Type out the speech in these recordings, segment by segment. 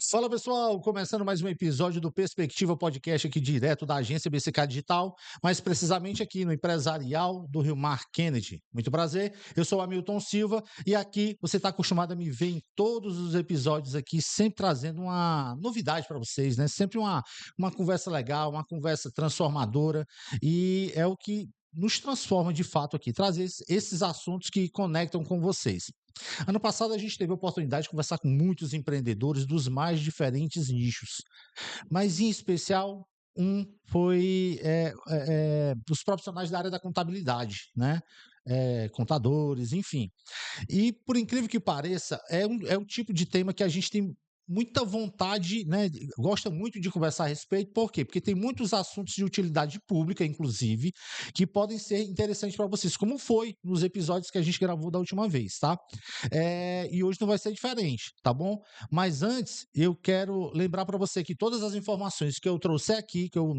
Fala pessoal, começando mais um episódio do Perspectiva Podcast aqui direto da agência BCK Digital, mais precisamente aqui no Empresarial do Rio Mar Kennedy. Muito prazer, eu sou o Hamilton Silva e aqui você está acostumado a me ver em todos os episódios aqui, sempre trazendo uma novidade para vocês, né? Sempre uma conversa legal, uma conversa transformadora e é o que nos transforma de fato aqui, trazer esses assuntos que conectam com vocês. Ano passado a gente teve a oportunidade de conversar com muitos empreendedores dos mais diferentes nichos, mas em especial um foi os profissionais da área da contabilidade, né? Contadores, enfim. E por incrível que pareça, é um tipo de tema que a gente tem muita vontade, né? Gosta muito de conversar a respeito, por quê? Porque tem muitos assuntos de utilidade pública, inclusive, que podem ser interessantes para vocês, como foi nos episódios que a gente gravou da última vez, tá? E hoje não vai ser diferente, tá bom? Mas antes, eu quero lembrar para você que todas as informações que eu trouxer aqui, que eu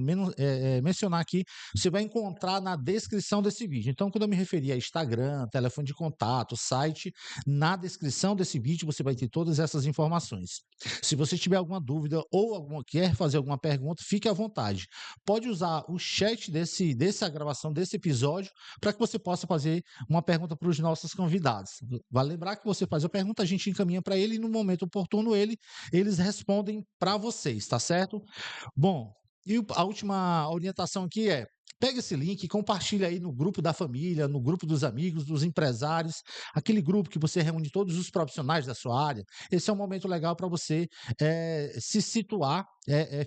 mencionar aqui, você vai encontrar na descrição desse vídeo. Então, quando eu me referir a Instagram, telefone de contato, site, na descrição desse vídeo você vai ter todas essas informações. Se você tiver alguma dúvida ou quer fazer alguma pergunta, fique à vontade. Pode usar o chat dessa gravação desse episódio para que você possa fazer uma pergunta para os nossos convidados. Vale lembrar que você faz a pergunta, a gente encaminha para ele e no momento oportuno eles respondem para vocês, tá certo? Bom, e a última orientação aqui é: pega esse link e compartilha aí no grupo da família, no grupo dos amigos, dos empresários, aquele grupo que você reúne todos os profissionais da sua área. Esse é um momento legal para você se situar,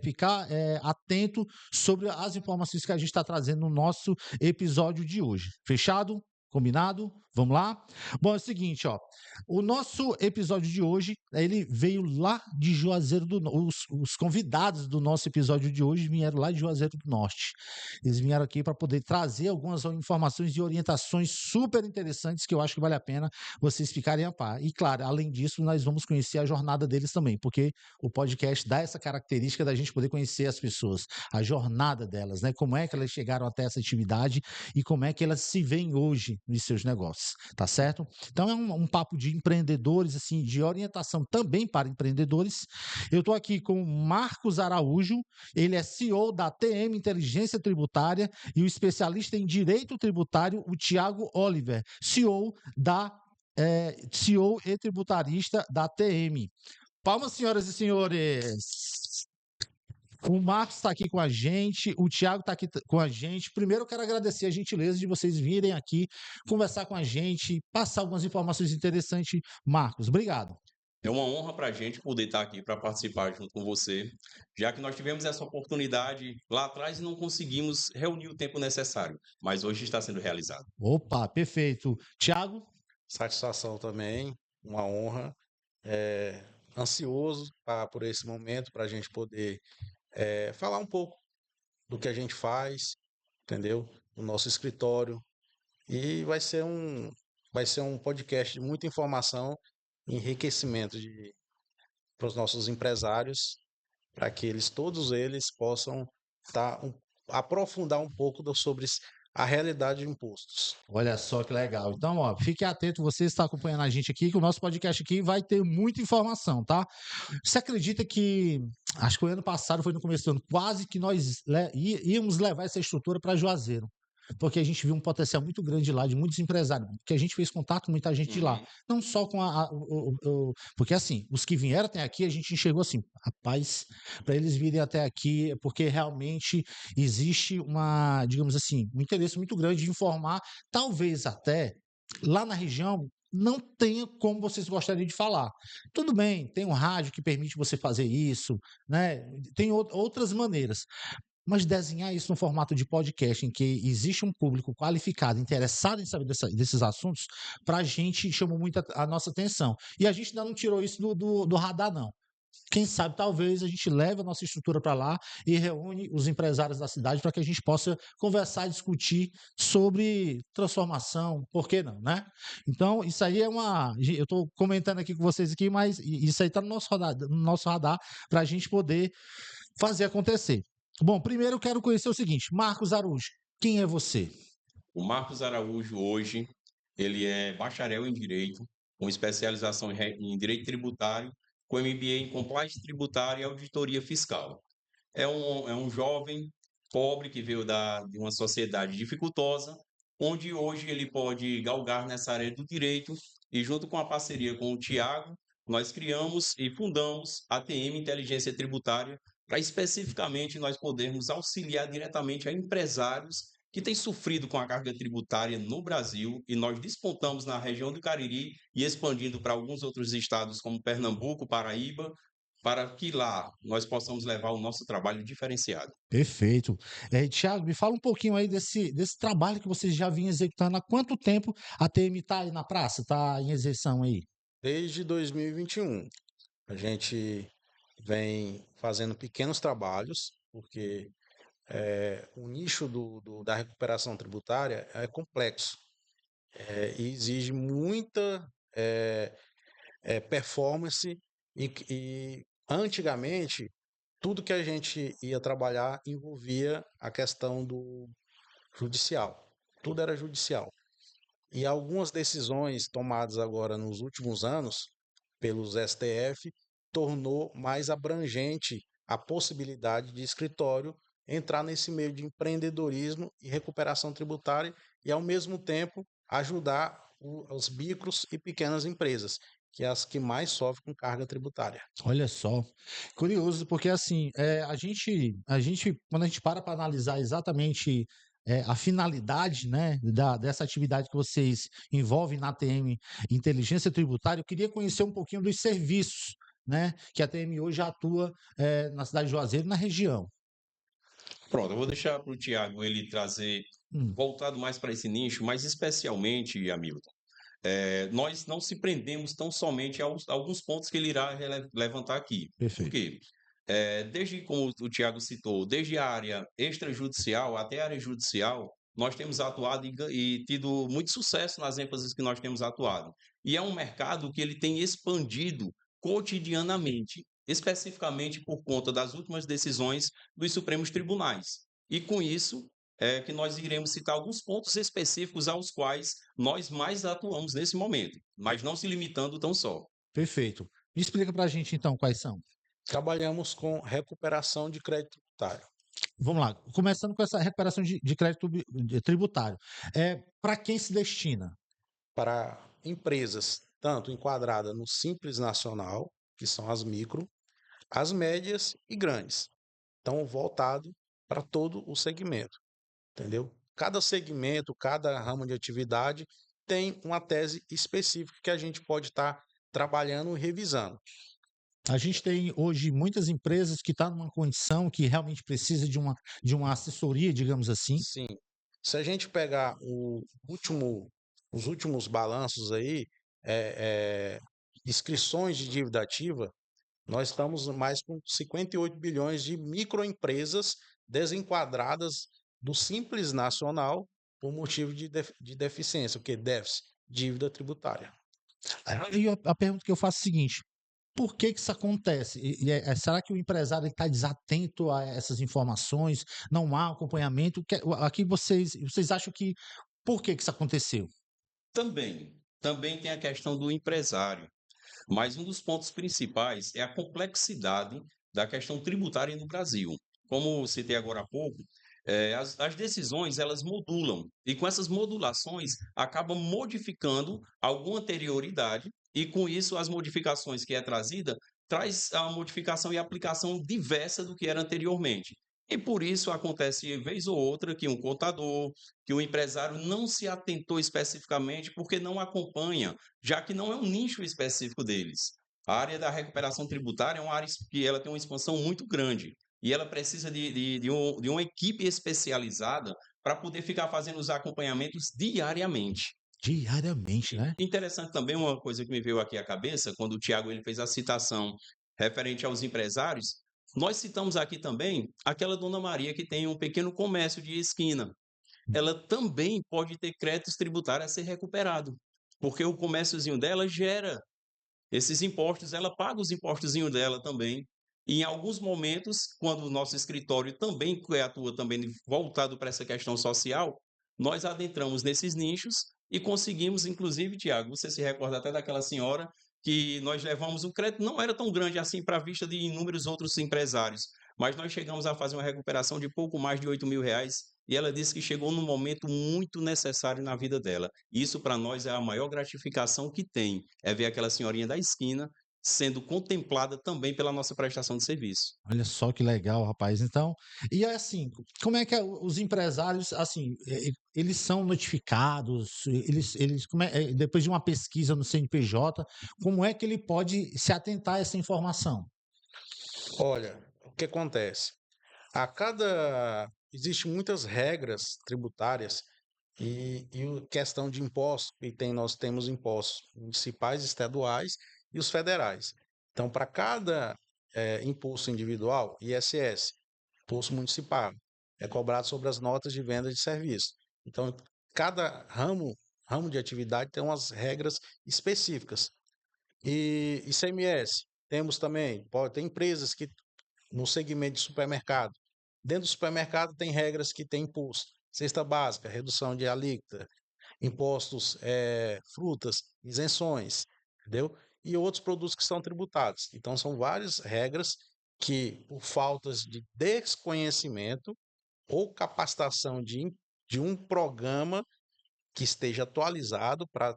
ficar atento sobre as informações que a gente está trazendo no nosso episódio de hoje. Fechado? Combinado? Vamos lá? Bom, é o seguinte, ó. O nosso episódio de hoje, ele veio lá de Juazeiro do Norte. Os convidados do nosso episódio de hoje vieram lá de Juazeiro do Norte. Eles vieram aqui para poder trazer algumas informações e orientações super interessantes que eu acho que vale a pena vocês ficarem a par. E claro, além disso, nós vamos conhecer a jornada deles também, porque o podcast dá essa característica da gente poder conhecer as pessoas, a jornada delas, né? Como é que elas chegaram até essa atividade e como é que elas se veem hoje nos seus negócios, tá certo? Então é um papo de empreendedores, assim, de orientação também para empreendedores. Eu estou aqui com o Marcos Araújo, ele é CEO da TM Inteligência Tributária e o especialista em Direito Tributário, o Tiago Oliver, CEO e tributarista da TM. Palmas, senhoras e senhores! O Marcos está aqui com a gente, o Thiago está aqui com a gente. Primeiro, eu quero agradecer a gentileza de vocês virem aqui conversar com a gente, passar algumas informações interessantes. Marcos, obrigado. É uma honra para a gente poder estar aqui para participar junto com você, já que nós tivemos essa oportunidade lá atrás e não conseguimos reunir o tempo necessário, mas hoje está sendo realizado. Opa, perfeito. Thiago? Satisfação também, uma honra. Ansioso por esse momento, para a gente poder falar um pouco do que a gente faz, entendeu? No nosso escritório. E vai ser um podcast de muita informação e enriquecimento para os nossos empresários, para que todos eles possam aprofundar um pouco sobre a realidade de impostos. Olha só que legal. Então, ó, fique atento, você está acompanhando a gente aqui, que o nosso podcast aqui vai ter muita informação, tá? Você acredita que, acho que o ano passado, foi no começo do ano, quase que nós íamos levar essa estrutura para Juazeiro, porque a gente viu um potencial muito grande lá, de muitos empresários, porque a gente fez contato com muita gente de lá, Uhum. não só com porque assim, os que vieram até aqui, a gente enxergou assim, rapaz, para eles virem até aqui, é porque realmente existe digamos assim, um interesse muito grande de informar, talvez até lá na região não tenha como vocês gostariam de falar. Tudo bem, tem um rádio que permite você fazer isso, né? Tem outras maneiras. Mas desenhar isso no formato de podcast, em que existe um público qualificado, interessado em saber desses assuntos, para a gente chamou muito a nossa atenção. E a gente ainda não tirou isso do radar, não. Quem sabe, talvez, a gente leve a nossa estrutura para lá e reúne os empresários da cidade para que a gente possa conversar e discutir sobre transformação, por que não, né? Então, isso aí eu estou comentando aqui com vocês aqui, mas isso aí está no nosso radar para a gente poder fazer acontecer. Bom, primeiro eu quero conhecer o seguinte, Marcos Araújo, quem é você? O Marcos Araújo hoje, ele é bacharel em Direito, com especialização em Direito Tributário com MBA em Compliance Tributária e Auditoria Fiscal. É um jovem pobre que veio de uma sociedade dificultosa, onde hoje ele pode galgar nessa área do direito e, junto com a parceria com o Tiago, nós criamos e fundamos a TM Inteligência Tributária para especificamente nós podermos auxiliar diretamente a empresários que têm sofrido com a carga tributária no Brasil, e nós despontamos na região do Cariri e expandindo para alguns outros estados como Pernambuco, Paraíba, para que lá nós possamos levar o nosso trabalho diferenciado. Perfeito. Thiago, me fala um pouquinho aí desse trabalho que vocês já vinham executando. Há quanto tempo a TM está aí na praça, está em execução aí? Desde 2021, a gente vem fazendo pequenos trabalhos, porque o nicho da recuperação tributária é complexo, e exige muita performance e antigamente tudo que a gente ia trabalhar envolvia a questão do judicial. Tudo era judicial. E algumas decisões tomadas agora nos últimos anos pelos STF tornou mais abrangente a possibilidade de escritório entrar nesse meio de empreendedorismo e recuperação tributária e, ao mesmo tempo, ajudar os micros e pequenas empresas, que é as que mais sofrem com carga tributária. Olha só, curioso, porque assim, quando a gente para analisar exatamente a finalidade, né, dessa atividade que vocês envolvem na TM Inteligência Tributária, eu queria conhecer um pouquinho dos serviços, né, que a TM hoje atua na cidade de Juazeiro e na região. Pronto, eu vou deixar para o Tiago ele trazer, Hum, voltado mais para esse nicho, mas especialmente, Hamilton, nós não se prendemos tão somente a alguns pontos que ele irá levantar aqui. Por perfeito. quê? Desde, como o Tiago citou, desde a área extrajudicial até a área judicial, nós temos atuado e tido muito sucesso nas ênfases que nós temos atuado. E é um mercado que ele tem expandido cotidianamente, especificamente por conta das últimas decisões dos Supremos Tribunais. E com isso, é que nós iremos citar alguns pontos específicos aos quais nós mais atuamos nesse momento, mas não se limitando tão só. Perfeito. Me explica para a gente então quais são. Trabalhamos com recuperação de crédito tributário. Vamos lá, começando com essa recuperação de crédito tributário. Para quem se destina? Para empresas tanto enquadradas no Simples Nacional, que são as micro, as médias e grandes. Então, voltado para todo o segmento, entendeu? Cada segmento, cada ramo de atividade tem uma tese específica que a gente pode estar trabalhando e revisando. A gente tem hoje muitas empresas que estão numa condição que realmente precisa de uma assessoria, digamos assim. Sim. Se a gente pegar os últimos balanços aí, inscrições de dívida ativa, nós estamos mais com 58 bilhões de microempresas desenquadradas do Simples Nacional por motivo de deficiência, o que? Déficit, dívida tributária. E a pergunta que eu faço é a seguinte: por que isso acontece? Será que o empresário está desatento a essas informações? Não há acompanhamento? Aqui vocês acham que por que isso aconteceu? Também tem a questão do empresário, mas um dos pontos principais é a complexidade da questão tributária no Brasil. Como citei agora há pouco, as decisões elas modulam, e com essas modulações acabam modificando alguma anterioridade, e com isso as modificações que é trazida traz a modificação e aplicação diversa do que era anteriormente. E por isso acontece vez ou outra que um contador, que o empresário não se atentou especificamente porque não acompanha, já que não é um nicho específico deles. A área da recuperação tributária é uma área que ela tem uma expansão muito grande e ela precisa de uma equipe especializada para poder ficar fazendo os acompanhamentos diariamente. Diariamente, né? Interessante também uma coisa que me veio aqui à cabeça, quando o Tiago ele fez a citação referente aos empresários, nós citamos aqui também aquela dona Maria que tem um pequeno comércio de esquina. Ela também pode ter créditos tributários a ser recuperado, porque o comérciozinho dela gera esses impostos, ela paga os impostozinhos dela também. E em alguns momentos, quando o nosso escritório também atua também voltado para essa questão social, nós adentramos nesses nichos e conseguimos, inclusive, Tiago, você se recorda até daquela senhora que nós levamos o crédito, não era tão grande assim para a vista de inúmeros outros empresários, mas nós chegamos a fazer uma recuperação de pouco mais de R$ 8.000, e ela disse que chegou num momento muito necessário na vida dela. Isso para nós é a maior gratificação que tem, é ver aquela senhorinha da esquina sendo contemplada também pela nossa prestação de serviço. Olha só que legal, rapaz. Então, e é assim, como é que os empresários, assim, eles são notificados, depois de uma pesquisa no CNPJ, como é que ele pode se atentar a essa informação? Olha, o que acontece? Existem muitas regras tributárias e questão de impostos, nós temos impostos municipais, estaduais e os federais. Então, para cada imposto individual, ISS, imposto municipal, é cobrado sobre as notas de venda de serviço. Então, cada ramo de atividade tem umas regras específicas. E ICMS, temos também, tem empresas que no segmento de supermercado. Dentro do supermercado tem regras que tem imposto. Cesta básica, redução de alíquota, impostos, frutas, isenções, entendeu? E outros produtos que são tributados. Então, são várias regras que, por faltas de desconhecimento ou capacitação de um programa que esteja atualizado para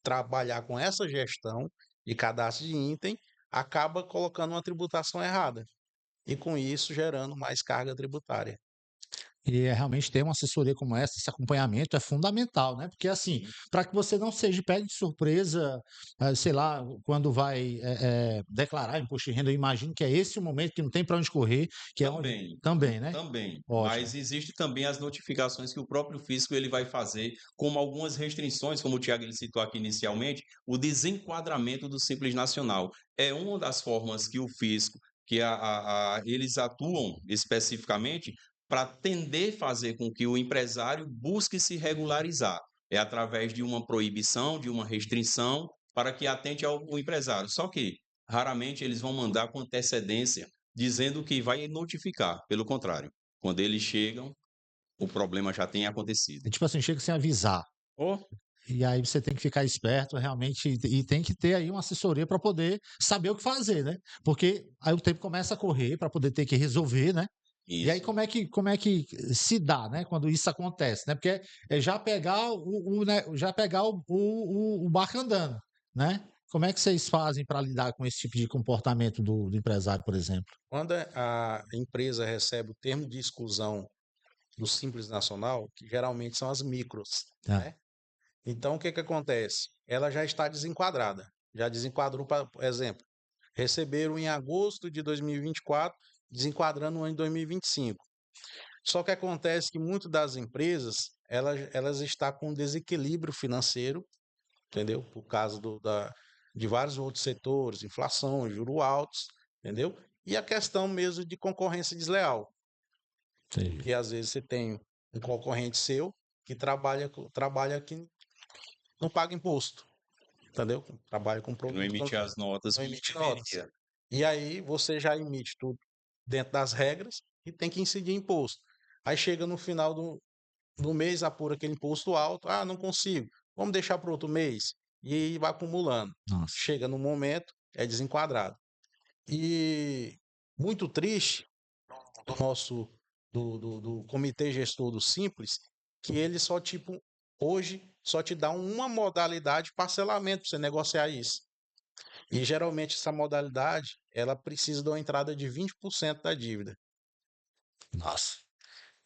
trabalhar com essa gestão de cadastro de item, acaba colocando uma tributação errada e com isso gerando mais carga tributária. E realmente ter uma assessoria como essa, esse acompanhamento é fundamental, né? Porque assim, para que você não seja pego de surpresa, sei lá, quando vai declarar imposto de renda, eu imagino que é esse o momento que não tem para onde correr, que é onde Também, também, né? também. Ótimo. Mas existe também as notificações que o próprio fisco ele vai fazer, como algumas restrições, como o Tiago ele citou aqui inicialmente, o desenquadramento do Simples Nacional. É uma das formas que o fisco, que eles atuam especificamente para tender a fazer com que o empresário busque se regularizar. É através de uma proibição, de uma restrição, para que atente ao empresário. Só que, raramente, eles vão mandar com antecedência dizendo que vai notificar. Pelo contrário, quando eles chegam, o problema já tem acontecido. É tipo assim, chega sem avisar. Oh, E aí você tem que ficar esperto realmente e tem que ter aí uma assessoria para poder saber o que fazer, né? Porque aí o tempo começa a correr para poder ter que resolver, né? E aí isso. como é que se dá, né, quando isso acontece, né? Porque é já pegar já pegar o barco andando, né? Como é que vocês fazem para lidar com esse tipo de comportamento do empresário, por exemplo? Quando a empresa recebe o termo de exclusão do Simples Nacional, que geralmente são as micros, Tá. né? Então, o que que acontece? Ela já está desenquadrada. Já desenquadrou, por exemplo, receberam em agosto de 2024, desenquadrando o ano de 2025. Só que acontece que muitas das empresas, elas estão com um desequilíbrio financeiro, entendeu? Por causa de vários outros setores, inflação, juros altos, entendeu? E a questão mesmo de concorrência desleal, Entendi. que às vezes você tem um concorrente seu que trabalha que não paga imposto, entendeu? Trabalha com Não produto que emitir as notas não que emite notas. deveria. E aí você já emite tudo dentro das regras e tem que incidir imposto. Aí chega no final do mês, apura aquele imposto alto, não consigo, vamos deixar para outro mês. E aí vai acumulando. Nossa. Chega no momento, é desenquadrado. E muito triste do nosso do comitê gestor do Simples, que ele só tipo hoje só te dá uma modalidade de parcelamento para você negociar isso. E geralmente essa modalidade, ela precisa de uma entrada de 20% da dívida. Nossa.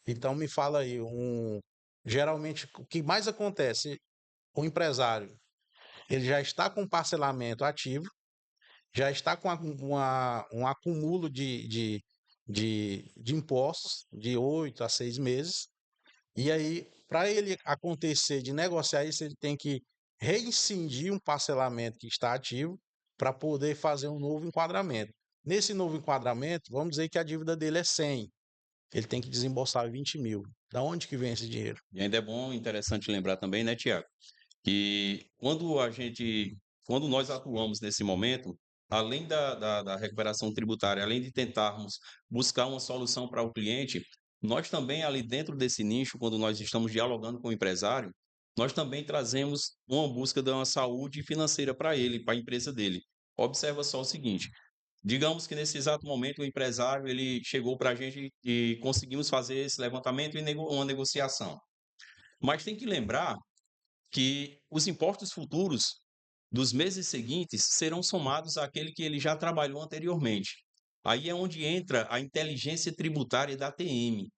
Então me fala aí, geralmente o que mais acontece, o empresário, ele já está com parcelamento ativo, já está com um acúmulo de impostos de 8 a 6 meses, e aí, para ele acontecer de negociar isso, ele tem que reincidir um parcelamento que está ativo para poder fazer um novo enquadramento. Nesse novo enquadramento, vamos dizer que a dívida dele é 100, ele tem que desembolsar 20 mil. Da onde que vem esse dinheiro? E ainda é bom, interessante lembrar também, né, Tiago, que quando nós atuamos nesse momento, além da recuperação tributária, além de tentarmos buscar uma solução para o cliente, nós também ali dentro desse nicho, quando nós estamos dialogando com o empresário, nós também trazemos uma busca de uma saúde financeira para ele, para a empresa dele. Observa só o seguinte, digamos que nesse exato momento o empresário ele chegou para a gente e conseguimos fazer esse levantamento e uma negociação. Mas tem que lembrar que os impostos futuros dos meses seguintes serão somados àquele que ele já trabalhou anteriormente. Aí é onde entra a inteligência tributária da TM,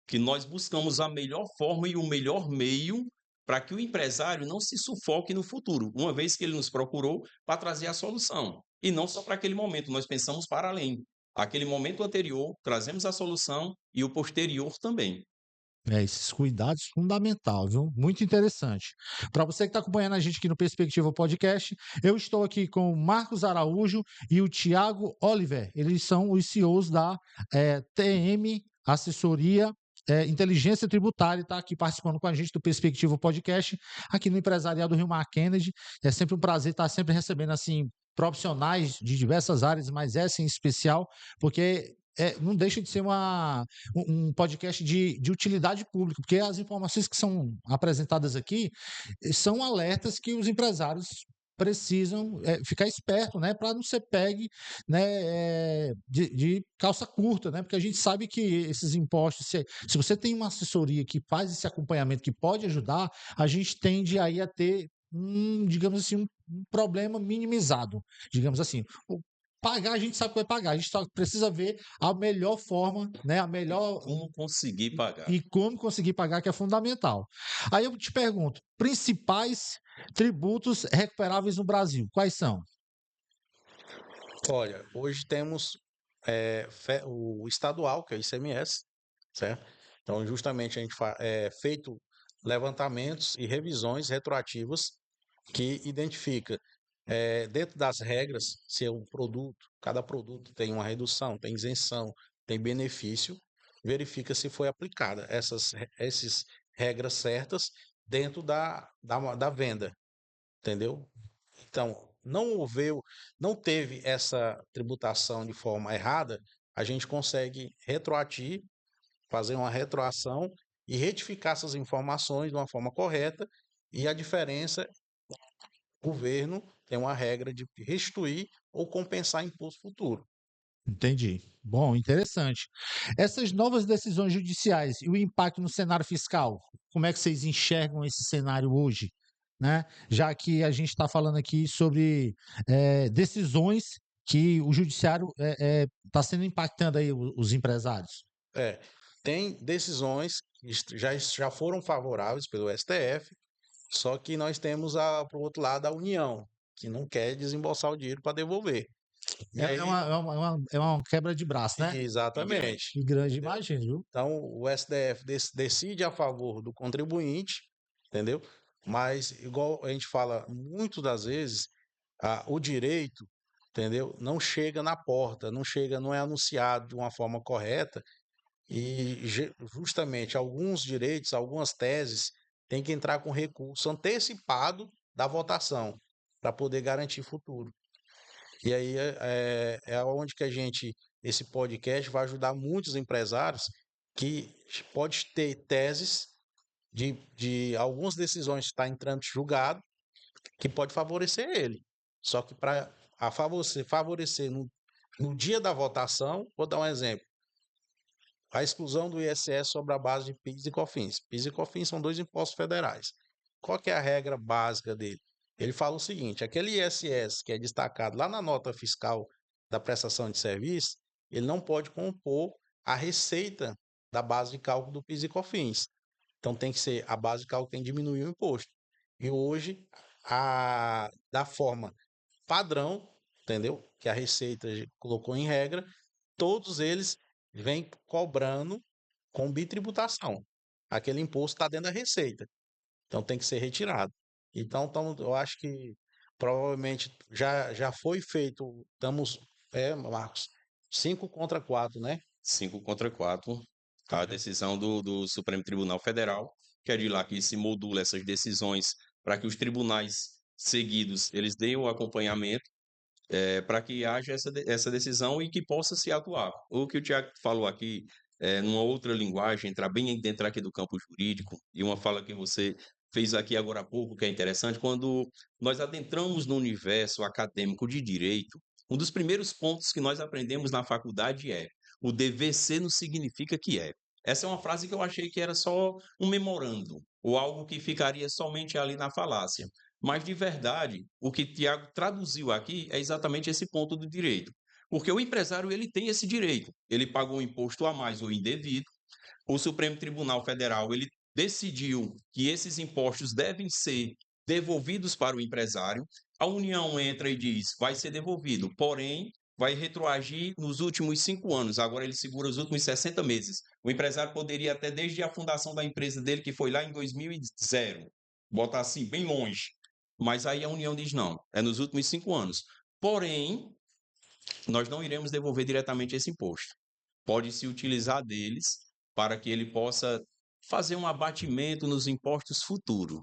que nós buscamos a melhor forma e o melhor meio para que o empresário não se sufoque no futuro, uma vez que ele nos procurou para trazer a solução. E não só para aquele momento, nós pensamos para além. Aquele momento anterior, trazemos a solução e o posterior também. Esses cuidados fundamental, viu? Muito interessante. Para você que está acompanhando a gente aqui no Perspectiva Podcast, eu estou aqui com o Marcos Araújo e o Tiago Oliver. Eles são os CEOs da TM Assessoria Inteligência Tributária, está aqui participando com a gente do Perspectiva Podcast, aqui no Empresarial do Rio Mar Kennedy. É sempre um prazer estar sempre recebendo assim profissionais de diversas áreas, mas essa em especial, porque não deixa de ser um podcast de utilidade pública, porque as informações que são apresentadas aqui são alertas que os empresários precisam ficar esperto, né, para não ser pegue, né, de calça curta, né, porque a gente sabe que esses impostos, se você tem uma assessoria que faz esse acompanhamento que pode ajudar, a gente tende aí a ter digamos assim, um problema minimizado, digamos assim. Pagar, a gente sabe que vai pagar, a gente só precisa ver a melhor forma, né, a melhor Como conseguir pagar? e como conseguir pagar, que é fundamental. Aí eu te pergunto, principais tributos recuperáveis no Brasil, quais são? Olha, hoje temos o estadual, que é o ICMS, certo? Então, justamente a gente feito levantamentos e revisões retroativas que identifica dentro das regras se é um produto, cada produto tem uma redução, tem isenção, tem benefício, verifica se foi aplicada essas regras certas dentro da venda, entendeu? Então, não teve essa tributação de forma errada, a gente consegue retroatir, fazer uma retroação e retificar essas informações de uma forma correta, e a diferença, o governo tem uma regra de restituir ou compensar imposto futuro. Entendi. Bom, interessante. Essas novas decisões judiciais e o impacto no cenário fiscal, como é que vocês enxergam esse cenário hoje? Né? Já que a gente está falando aqui sobre decisões que o judiciário está sendo impactando aí os empresários. Tem decisões que já foram favoráveis pelo STF, só que nós temos, por outro lado, a União, que não quer desembolsar o dinheiro para devolver. E É aí, uma quebra de braço, né? exatamente. E grande, imagina, viu? Então, o STF decide a favor do contribuinte, entendeu? Mas, igual a gente fala muitas das vezes, o direito, entendeu? Não chega na porta, não é anunciado de uma forma correta, e justamente alguns direitos, algumas teses, têm que entrar com recurso antecipado da votação para poder garantir futuro. E aí é onde que esse podcast vai ajudar muitos empresários que pode ter teses de algumas decisões que está em trâmite julgado que pode favorecer ele. Só que para favorecer no dia da votação, vou dar um exemplo. A exclusão do ISS sobre a base de PIS e COFINS. PIS e COFINS são 2 impostos federais. Qual que é a regra básica dele? Ele fala o seguinte, aquele ISS que é destacado lá na nota fiscal da prestação de serviço, ele não pode compor a receita da base de cálculo do PIS e COFINS. Então tem que ser a base de cálculo que tem que diminuir o imposto. E hoje, da forma padrão, entendeu? Que a Receita colocou em regra, todos eles vêm cobrando com bitributação. Aquele imposto está dentro da Receita. Então tem que ser retirado. Então eu acho que provavelmente já foi feito. Estamos, Marcos, 5 contra 4, né? 5 contra 4, a decisão do Supremo Tribunal Federal, que é de lá que se modula essas decisões para que os tribunais seguidos eles deem o acompanhamento para que haja essa decisão e que possa se atuar. O que o Tiago falou aqui, numa outra linguagem, entrar bem dentro aqui do campo jurídico, e uma fala que você fez aqui agora há pouco, que é interessante, quando nós adentramos no universo acadêmico de direito, um dos primeiros pontos que nós aprendemos na faculdade é: o dever ser não significa que é. Essa é uma frase que eu achei que era só um memorando, ou algo que ficaria somente ali na falácia. Mas, de verdade, o que Tiago traduziu aqui é exatamente esse ponto do direito. Porque o empresário ele tem esse direito. Ele pagou um imposto a mais ou indevido. O Supremo Tribunal Federal ele decidiu que esses impostos devem ser devolvidos para o empresário. A União entra e diz vai ser devolvido, porém vai retroagir nos últimos 5 anos. Agora ele segura os últimos 60 meses. O empresário poderia até desde a fundação da empresa dele, que foi lá em 2000, botar assim bem longe. Mas aí a União diz não, é nos últimos 5 anos. Porém, nós não iremos devolver diretamente esse imposto. Pode-se utilizar deles para que ele possa fazer um abatimento nos impostos futuros.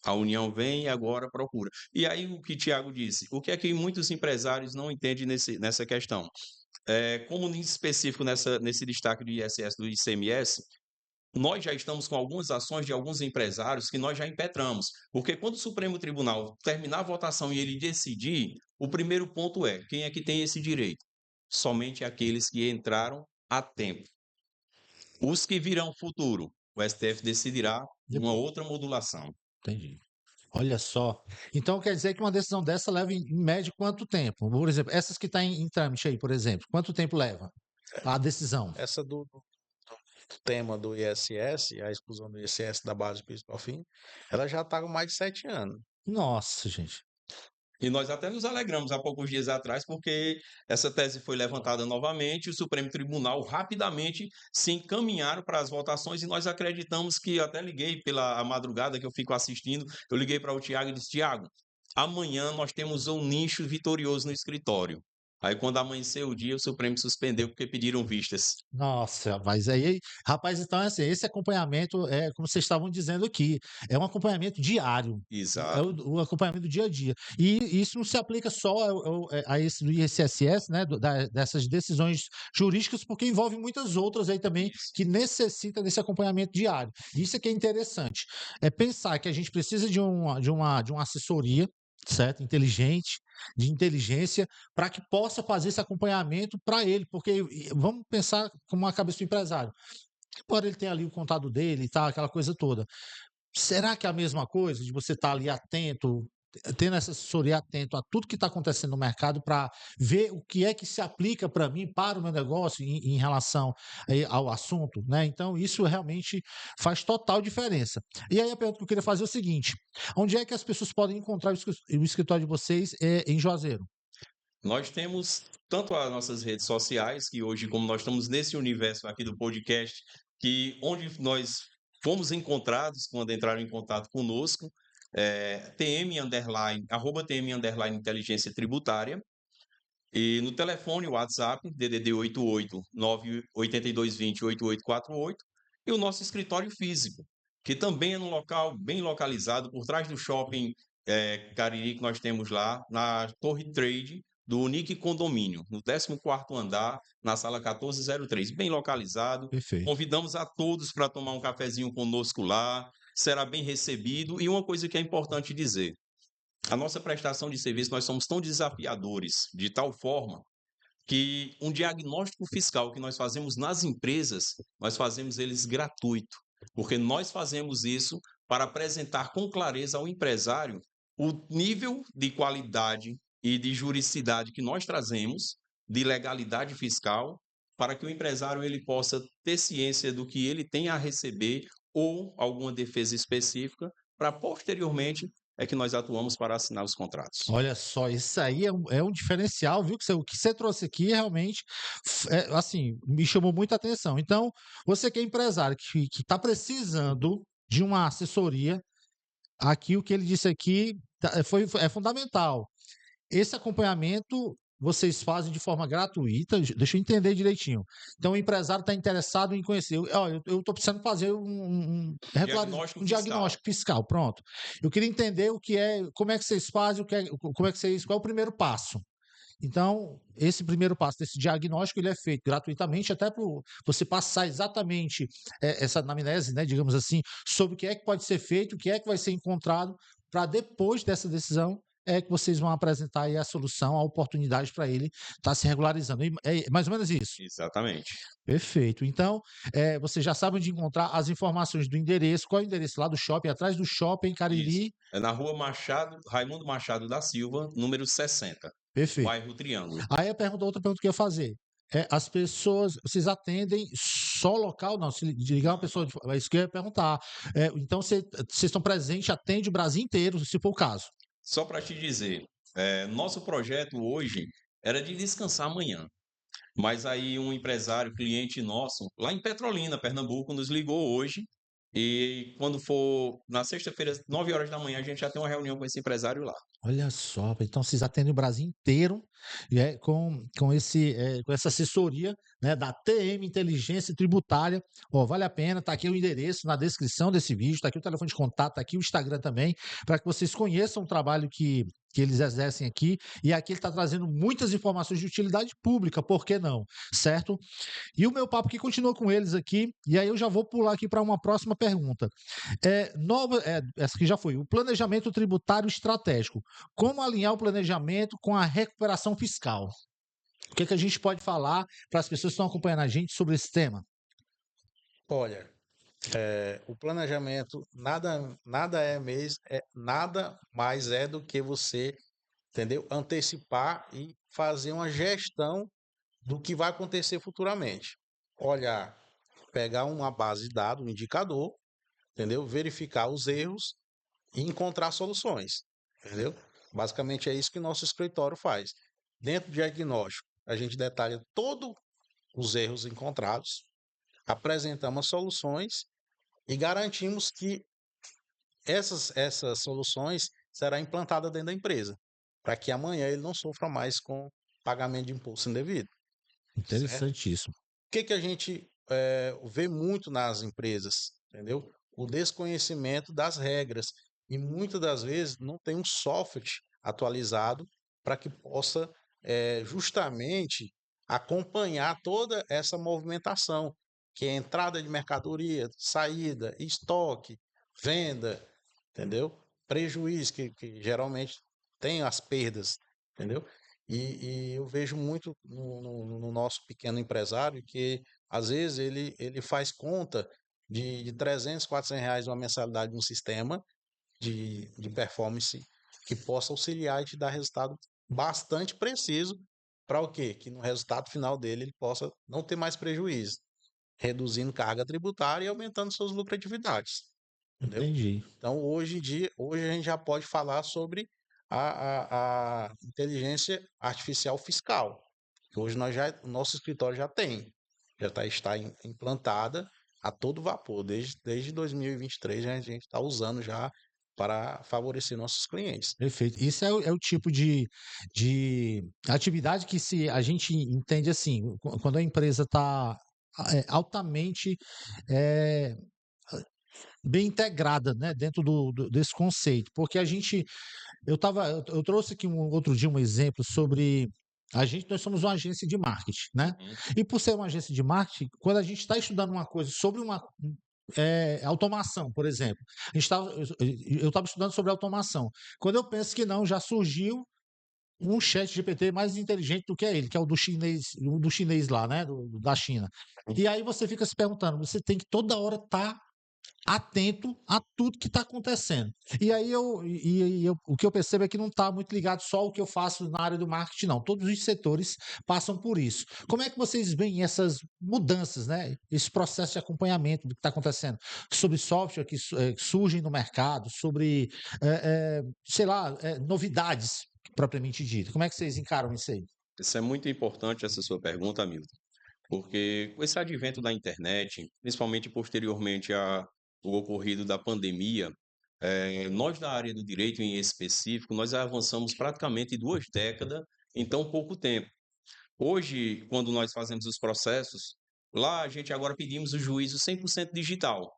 A União vem e agora procura. E aí o que Tiago disse, o que é que muitos empresários não entendem nessa questão? Como em específico nesse destaque do ISS, do ICMS, nós já estamos com algumas ações de alguns empresários que nós já impetramos. Porque quando o Supremo Tribunal terminar a votação e ele decidir, o primeiro ponto é, quem é que tem esse direito? Somente aqueles que entraram a tempo. Os que virão futuro, o STF decidirá uma outra modulação. Entendi. Olha só. Então quer dizer que uma decisão dessa leva em média quanto tempo? Por exemplo, essas que estão em trâmite aí, por exemplo, quanto tempo leva a decisão? Essa do tema do ISS, a exclusão do ISS da base do principal fim, ela já está com mais de 7 anos. Nossa, gente. E nós até nos alegramos há poucos dias atrás, porque essa tese foi levantada novamente, e o Supremo Tribunal rapidamente se encaminharam para as votações, e nós acreditamos que, até liguei pela madrugada que eu fico assistindo, eu liguei para o Tiago e disse, Tiago, amanhã nós temos um nicho vitorioso no escritório. Aí, quando amanheceu o dia, o Supremo suspendeu porque pediram vistas. Nossa, mas aí, rapaz, então assim, esse acompanhamento é como vocês estavam dizendo aqui, é um acompanhamento diário, é Exato. o acompanhamento do dia a dia. E isso não se aplica só a esse do ISSS, né, dessas decisões jurídicas, porque envolve muitas outras aí também Isso. que necessitam desse acompanhamento diário. Isso é que é interessante. É pensar que a gente precisa de uma assessoria, certo? Inteligente, de inteligência, para que possa fazer esse acompanhamento para ele, porque vamos pensar como a cabeça do empresário. Embora ele tenha ali o contato dele e tal, aquela coisa toda. Será que é a mesma coisa de você estar ali atento, tendo essa assessoria atento a tudo que está acontecendo no mercado para ver o que é que se aplica para mim, para o meu negócio em relação ao assunto, né? Então, isso realmente faz total diferença. E aí a pergunta que eu queria fazer é o seguinte: onde é que as pessoas podem encontrar o escritório de vocês em Juazeiro? Nós temos tanto as nossas redes sociais, que hoje, como nós estamos nesse universo aqui do podcast, que onde nós fomos encontrados quando entraram em contato conosco, TM underline, @TM inteligência tributária, e no telefone, WhatsApp, DDD 88 98220 8848, e o nosso escritório físico, que também é num local bem localizado, por trás do shopping Cariri, que nós temos lá, na Torre Trade, do Unique Condomínio, no 14º andar, na sala 1403, bem localizado. Perfeito. Convidamos a todos para tomar um cafezinho conosco lá, será bem recebido. E uma coisa que é importante dizer, a nossa prestação de serviço, nós somos tão desafiadores, de tal forma que um diagnóstico fiscal que nós fazemos nas empresas, nós fazemos eles gratuito, porque nós fazemos isso para apresentar com clareza ao empresário o nível de qualidade e de juridicidade que nós trazemos, de legalidade fiscal, para que o empresário ele possa ter ciência do que ele tem a receber ou alguma defesa específica, para posteriormente é que nós atuamos para assinar os contratos. Olha só, isso aí é um diferencial, viu? O que você trouxe aqui realmente, assim, me chamou muita atenção. Então, você que é empresário, que está precisando de uma assessoria, aqui o que ele disse aqui é fundamental. Esse acompanhamento vocês fazem de forma gratuita, deixa eu entender direitinho. Então, o empresário está interessado em conhecer. Eu estou precisando fazer diagnóstico fiscal, pronto. Eu queria entender como é que vocês fazem, qual é o primeiro passo. Então, esse primeiro passo desse diagnóstico, ele é feito gratuitamente, até para você passar exatamente essa anamnese, né, digamos assim, sobre o que é que pode ser feito, o que é que vai ser encontrado, para depois dessa decisão é que vocês vão apresentar aí a solução, a oportunidade para ele estar se regularizando. É mais ou menos isso. Exatamente. Perfeito. Então, você já sabe onde encontrar as informações do endereço. Qual é o endereço lá do shopping? Atrás do shopping, Isso. Cariri. É na rua Raimundo Machado da Silva, número 60, Perfeito. bairro Triângulo. Aí outra pergunta que eu ia fazer. As pessoas, vocês atendem só local? Não, se ligar uma pessoa, é isso que eu ia perguntar. Então, vocês estão presentes, atende o Brasil inteiro, se for o caso. Só para te dizer, nosso projeto hoje era de descansar amanhã. Mas aí um empresário, cliente nosso, lá em Petrolina, Pernambuco, nos ligou hoje. E quando for na sexta-feira, 9 horas da manhã, a gente já tem uma reunião com esse empresário lá. Olha só, então vocês atendem o Brasil inteiro com essa assessoria, né, da TM Inteligência Tributária. Ó, vale a pena, tá aqui o endereço na descrição desse vídeo, tá aqui o telefone de contato, tá aqui o Instagram também, para que vocês conheçam o trabalho que eles exercem aqui. E aqui ele está trazendo muitas informações de utilidade pública, por que não? Certo? E o meu papo aqui continua com eles aqui, e aí eu já vou pular aqui para uma próxima pergunta. Essa aqui já foi. O planejamento tributário estratégico. Como alinhar o planejamento com a recuperação fiscal? O que a gente pode falar para as pessoas que estão acompanhando a gente sobre esse tema? Olha, o planejamento nada mais é do que você, entendeu? Antecipar e fazer uma gestão do que vai acontecer futuramente. Olhar, pegar uma base de dados, um indicador, entendeu? Verificar os erros e encontrar soluções, entendeu? Basicamente é isso que nosso escritório faz. Dentro do diagnóstico, a gente detalha todos os erros encontrados, apresentamos soluções e garantimos que essas soluções serão implantadas dentro da empresa, para que amanhã ele não sofra mais com pagamento de imposto indevido. Certo? Interessantíssimo. O que a gente vê muito nas empresas, entendeu? O desconhecimento das regras e muitas das vezes não tem um software atualizado para que possa justamente acompanhar toda essa movimentação, que é entrada de mercadoria, saída, estoque, venda, entendeu? Prejuízo, que geralmente tem as perdas, entendeu? E eu vejo muito no nosso pequeno empresário que, às vezes, ele faz conta de 300, 400 reais uma mensalidade de um sistema de performance que possa auxiliar e te dar resultado bastante preciso para o quê? Que no resultado final dele ele possa não ter mais prejuízo, reduzindo carga tributária e aumentando suas lucratividades. Entendeu? Entendi. Então, hoje a gente já pode falar sobre a inteligência artificial fiscal, que hoje o nosso escritório já tem, está implantada a todo vapor. Desde 2023 a gente está usando já para favorecer nossos clientes. Perfeito. Isso é o tipo de atividade que se a gente entende assim, quando a empresa está altamente bem integrada, né, dentro desse conceito, porque eu trouxe aqui outro dia um exemplo sobre nós somos uma agência de marketing, né? E por ser uma agência de marketing, quando a gente está estudando uma coisa sobre automação, por exemplo, eu estava estudando sobre automação. Quando eu penso que não, já surgiu um chat GPT mais inteligente do que ele, que é o do chinês lá, né? Da China. E aí você fica se perguntando, você tem que toda hora estar atento a tudo que está acontecendo. E aí o que eu percebo é que não está muito ligado só ao que eu faço na área do marketing, não. Todos os setores passam por isso. Como é que vocês veem essas mudanças, né? Esse processo de acompanhamento do que está acontecendo? Sobre software que surgem no mercado, sobre, sei lá, novidades propriamente dito. Como é que vocês encaram isso aí? Isso é muito importante, essa sua pergunta, Hamilton, porque com esse advento da internet, principalmente posteriormente ao ocorrido da pandemia, nós da área do direito em específico, nós avançamos praticamente 2 décadas em tão pouco tempo. Hoje, quando nós fazemos os processos, lá a gente agora pedimos o juízo 100% digital,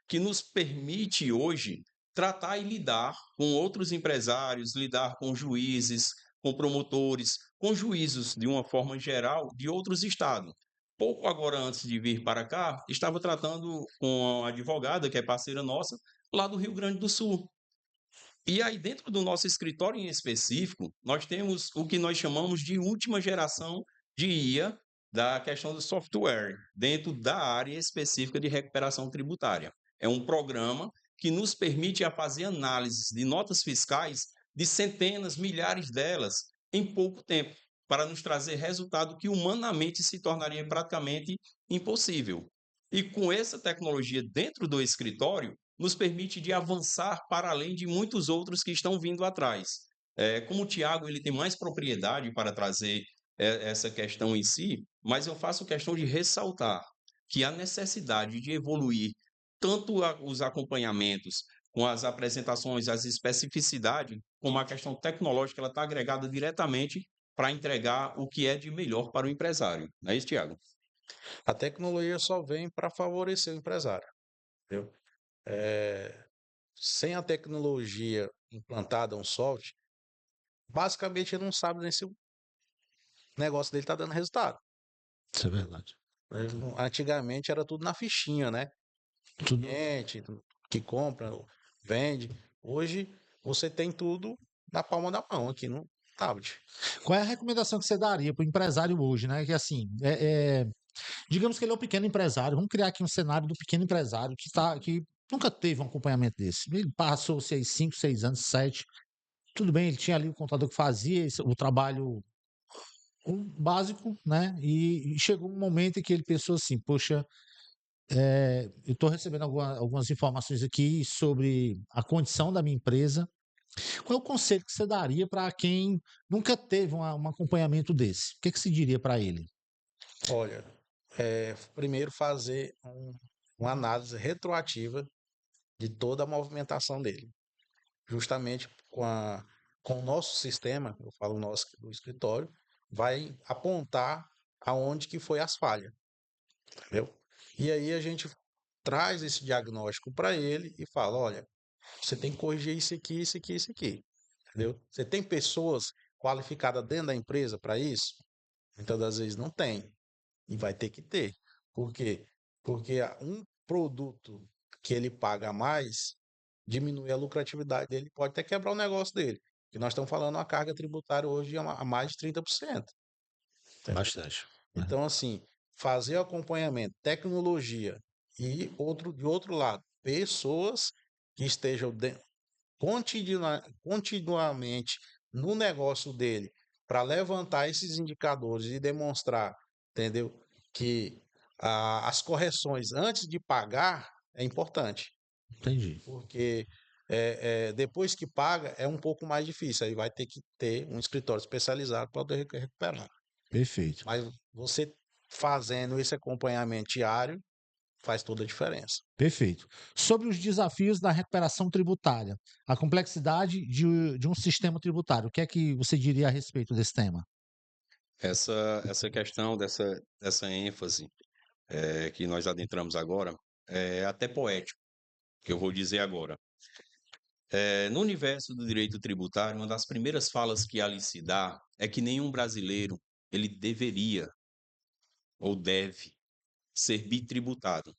que nos permite hoje tratar e lidar com outros empresários, lidar com juízes, com promotores, com juízos, de uma forma geral, de outros estados. Pouco agora antes de vir para cá, estava tratando com uma advogada, que é parceira nossa, lá do Rio Grande do Sul. E aí, dentro do nosso escritório em específico, nós temos o que nós chamamos de última geração de IA, da questão do software, dentro da área específica de recuperação tributária. É um programa que nos permite a fazer análises de notas fiscais de centenas, milhares delas, em pouco tempo, para nos trazer resultado que humanamente se tornaria praticamente impossível. E com essa tecnologia dentro do escritório, nos permite de avançar para além de muitos outros que estão vindo atrás. Como o Tiago ele tem mais propriedade para trazer essa questão em si, mas eu faço questão de ressaltar que a necessidade de evoluir tanto os acompanhamentos, com as apresentações, as especificidades, como a questão tecnológica, ela está agregada diretamente para entregar o que é de melhor para o empresário. Não é isso, Tiago? A tecnologia só vem para favorecer o empresário, entendeu? Sem a tecnologia implantada, um software, basicamente ele não sabe nem se o negócio dele está dando resultado. Isso é verdade. Antigamente era tudo na fichinha, né? Tudo. Cliente que compra, vende. Hoje você tem tudo na palma da mão aqui no tablet. Qual é a recomendação que você daria para o empresário hoje, né? Que assim, digamos que ele é um pequeno empresário. Vamos criar aqui um cenário do pequeno empresário que nunca teve um acompanhamento desse. Ele passou 5, 6 anos, 7. Tudo bem, ele tinha ali o contador que fazia o trabalho básico, né? E chegou um momento em que ele pensou assim: poxa, eu estou recebendo algumas informações aqui sobre a condição da minha empresa. Qual é o conselho que você daria para quem nunca teve um acompanhamento desse? O que você diria para ele? Olha, primeiro fazer uma análise retroativa de toda a movimentação dele. Justamente com o nosso sistema, eu falo nosso do escritório, vai apontar aonde que foi as falhas, entendeu? E aí a gente traz esse diagnóstico para ele e fala, olha, você tem que corrigir isso aqui, isso aqui, isso aqui, entendeu? Você tem pessoas qualificadas dentro da empresa para isso? Muitas das vezes não tem e vai ter que ter. Por quê? Porque um produto que ele paga mais diminui a lucratividade dele, pode até quebrar o negócio dele. E nós estamos falando uma carga tributária hoje a mais de 30%. Entendeu? Bastante. Então, assim, fazer o acompanhamento, tecnologia e de outro lado, pessoas que estejam continuamente no negócio dele para levantar esses indicadores e demonstrar, entendeu? Que as correções antes de pagar é importante. Entendi. Porque depois que paga é um pouco mais difícil. Aí vai ter que ter um escritório especializado para poder recuperar. Perfeito. Mas você fazendo esse acompanhamento diário faz toda a diferença. Perfeito. Sobre os desafios da recuperação tributária, a complexidade de um sistema tributário, o que é que você diria a respeito desse tema? Essa questão dessa ênfase que nós adentramos agora é até poético, que eu vou dizer agora. No universo do direito tributário, uma das primeiras falas que ali se dá é que nenhum brasileiro ele deveria ou deve ser bitributado.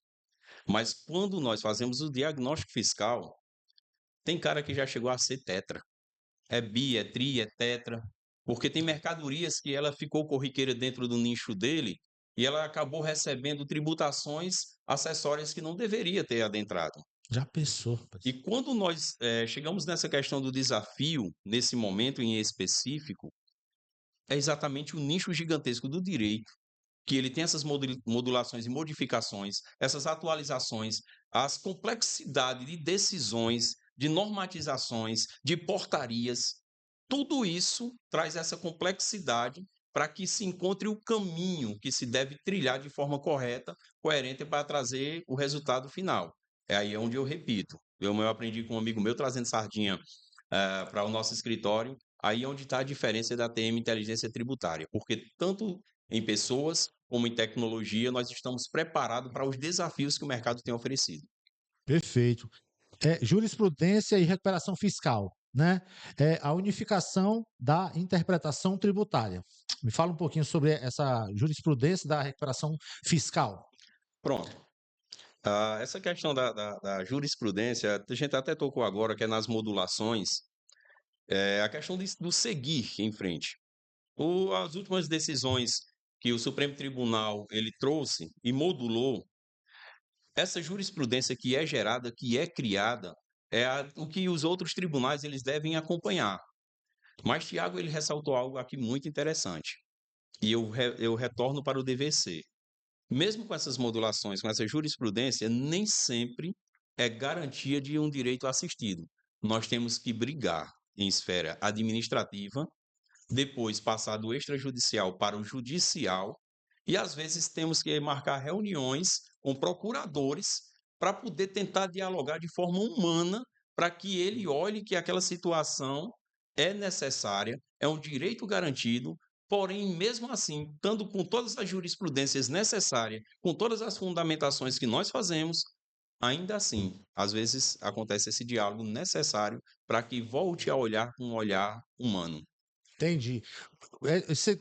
Mas quando nós fazemos o diagnóstico fiscal, tem cara que já chegou a ser tetra. É bi, é tri, é tetra, porque tem mercadorias que ela ficou corriqueira dentro do nicho dele e ela acabou recebendo tributações acessórias que não deveria ter adentrado. Já pensou? E quando nós chegamos nessa questão do desafio, nesse momento em específico, é exatamente o nicho gigantesco do direito, que ele tem essas modulações e modificações, essas atualizações, as complexidades de decisões, de normatizações, de portarias, tudo isso traz essa complexidade para que se encontre o caminho que se deve trilhar de forma correta, coerente para trazer o resultado final. É aí onde eu repito. Eu aprendi com um amigo meu trazendo sardinha para o nosso escritório. Aí é onde está a diferença da TM Inteligência Tributária, porque tanto em pessoas como em tecnologia nós estamos preparados para os desafios que o mercado tem oferecido. Perfeito. Jurisprudência e recuperação fiscal. né, é a unificação da interpretação tributária. Me fala um pouquinho sobre essa jurisprudência da recuperação fiscal. Pronto. Essa questão da jurisprudência, a gente até tocou agora, que é nas modulações, é a questão do seguir em frente. As últimas decisões que o Supremo Tribunal ele trouxe e modulou, essa jurisprudência que é gerada, que é criada, o que os outros tribunais eles devem acompanhar. Mas Tiago ele ressaltou algo aqui muito interessante, e eu retorno para o dever ser. Mesmo com essas modulações, com essa jurisprudência, nem sempre é garantia de um direito assistido. Nós temos que brigar em esfera administrativa, depois passar do extrajudicial para o judicial, e às vezes temos que marcar reuniões com procuradores para poder tentar dialogar de forma humana, para que ele olhe que aquela situação é necessária, é um direito garantido, porém, mesmo assim, estando com todas as jurisprudências necessárias, com todas as fundamentações que nós fazemos, ainda assim, às vezes acontece esse diálogo necessário para que volte a olhar com um olhar humano. Entendi. Você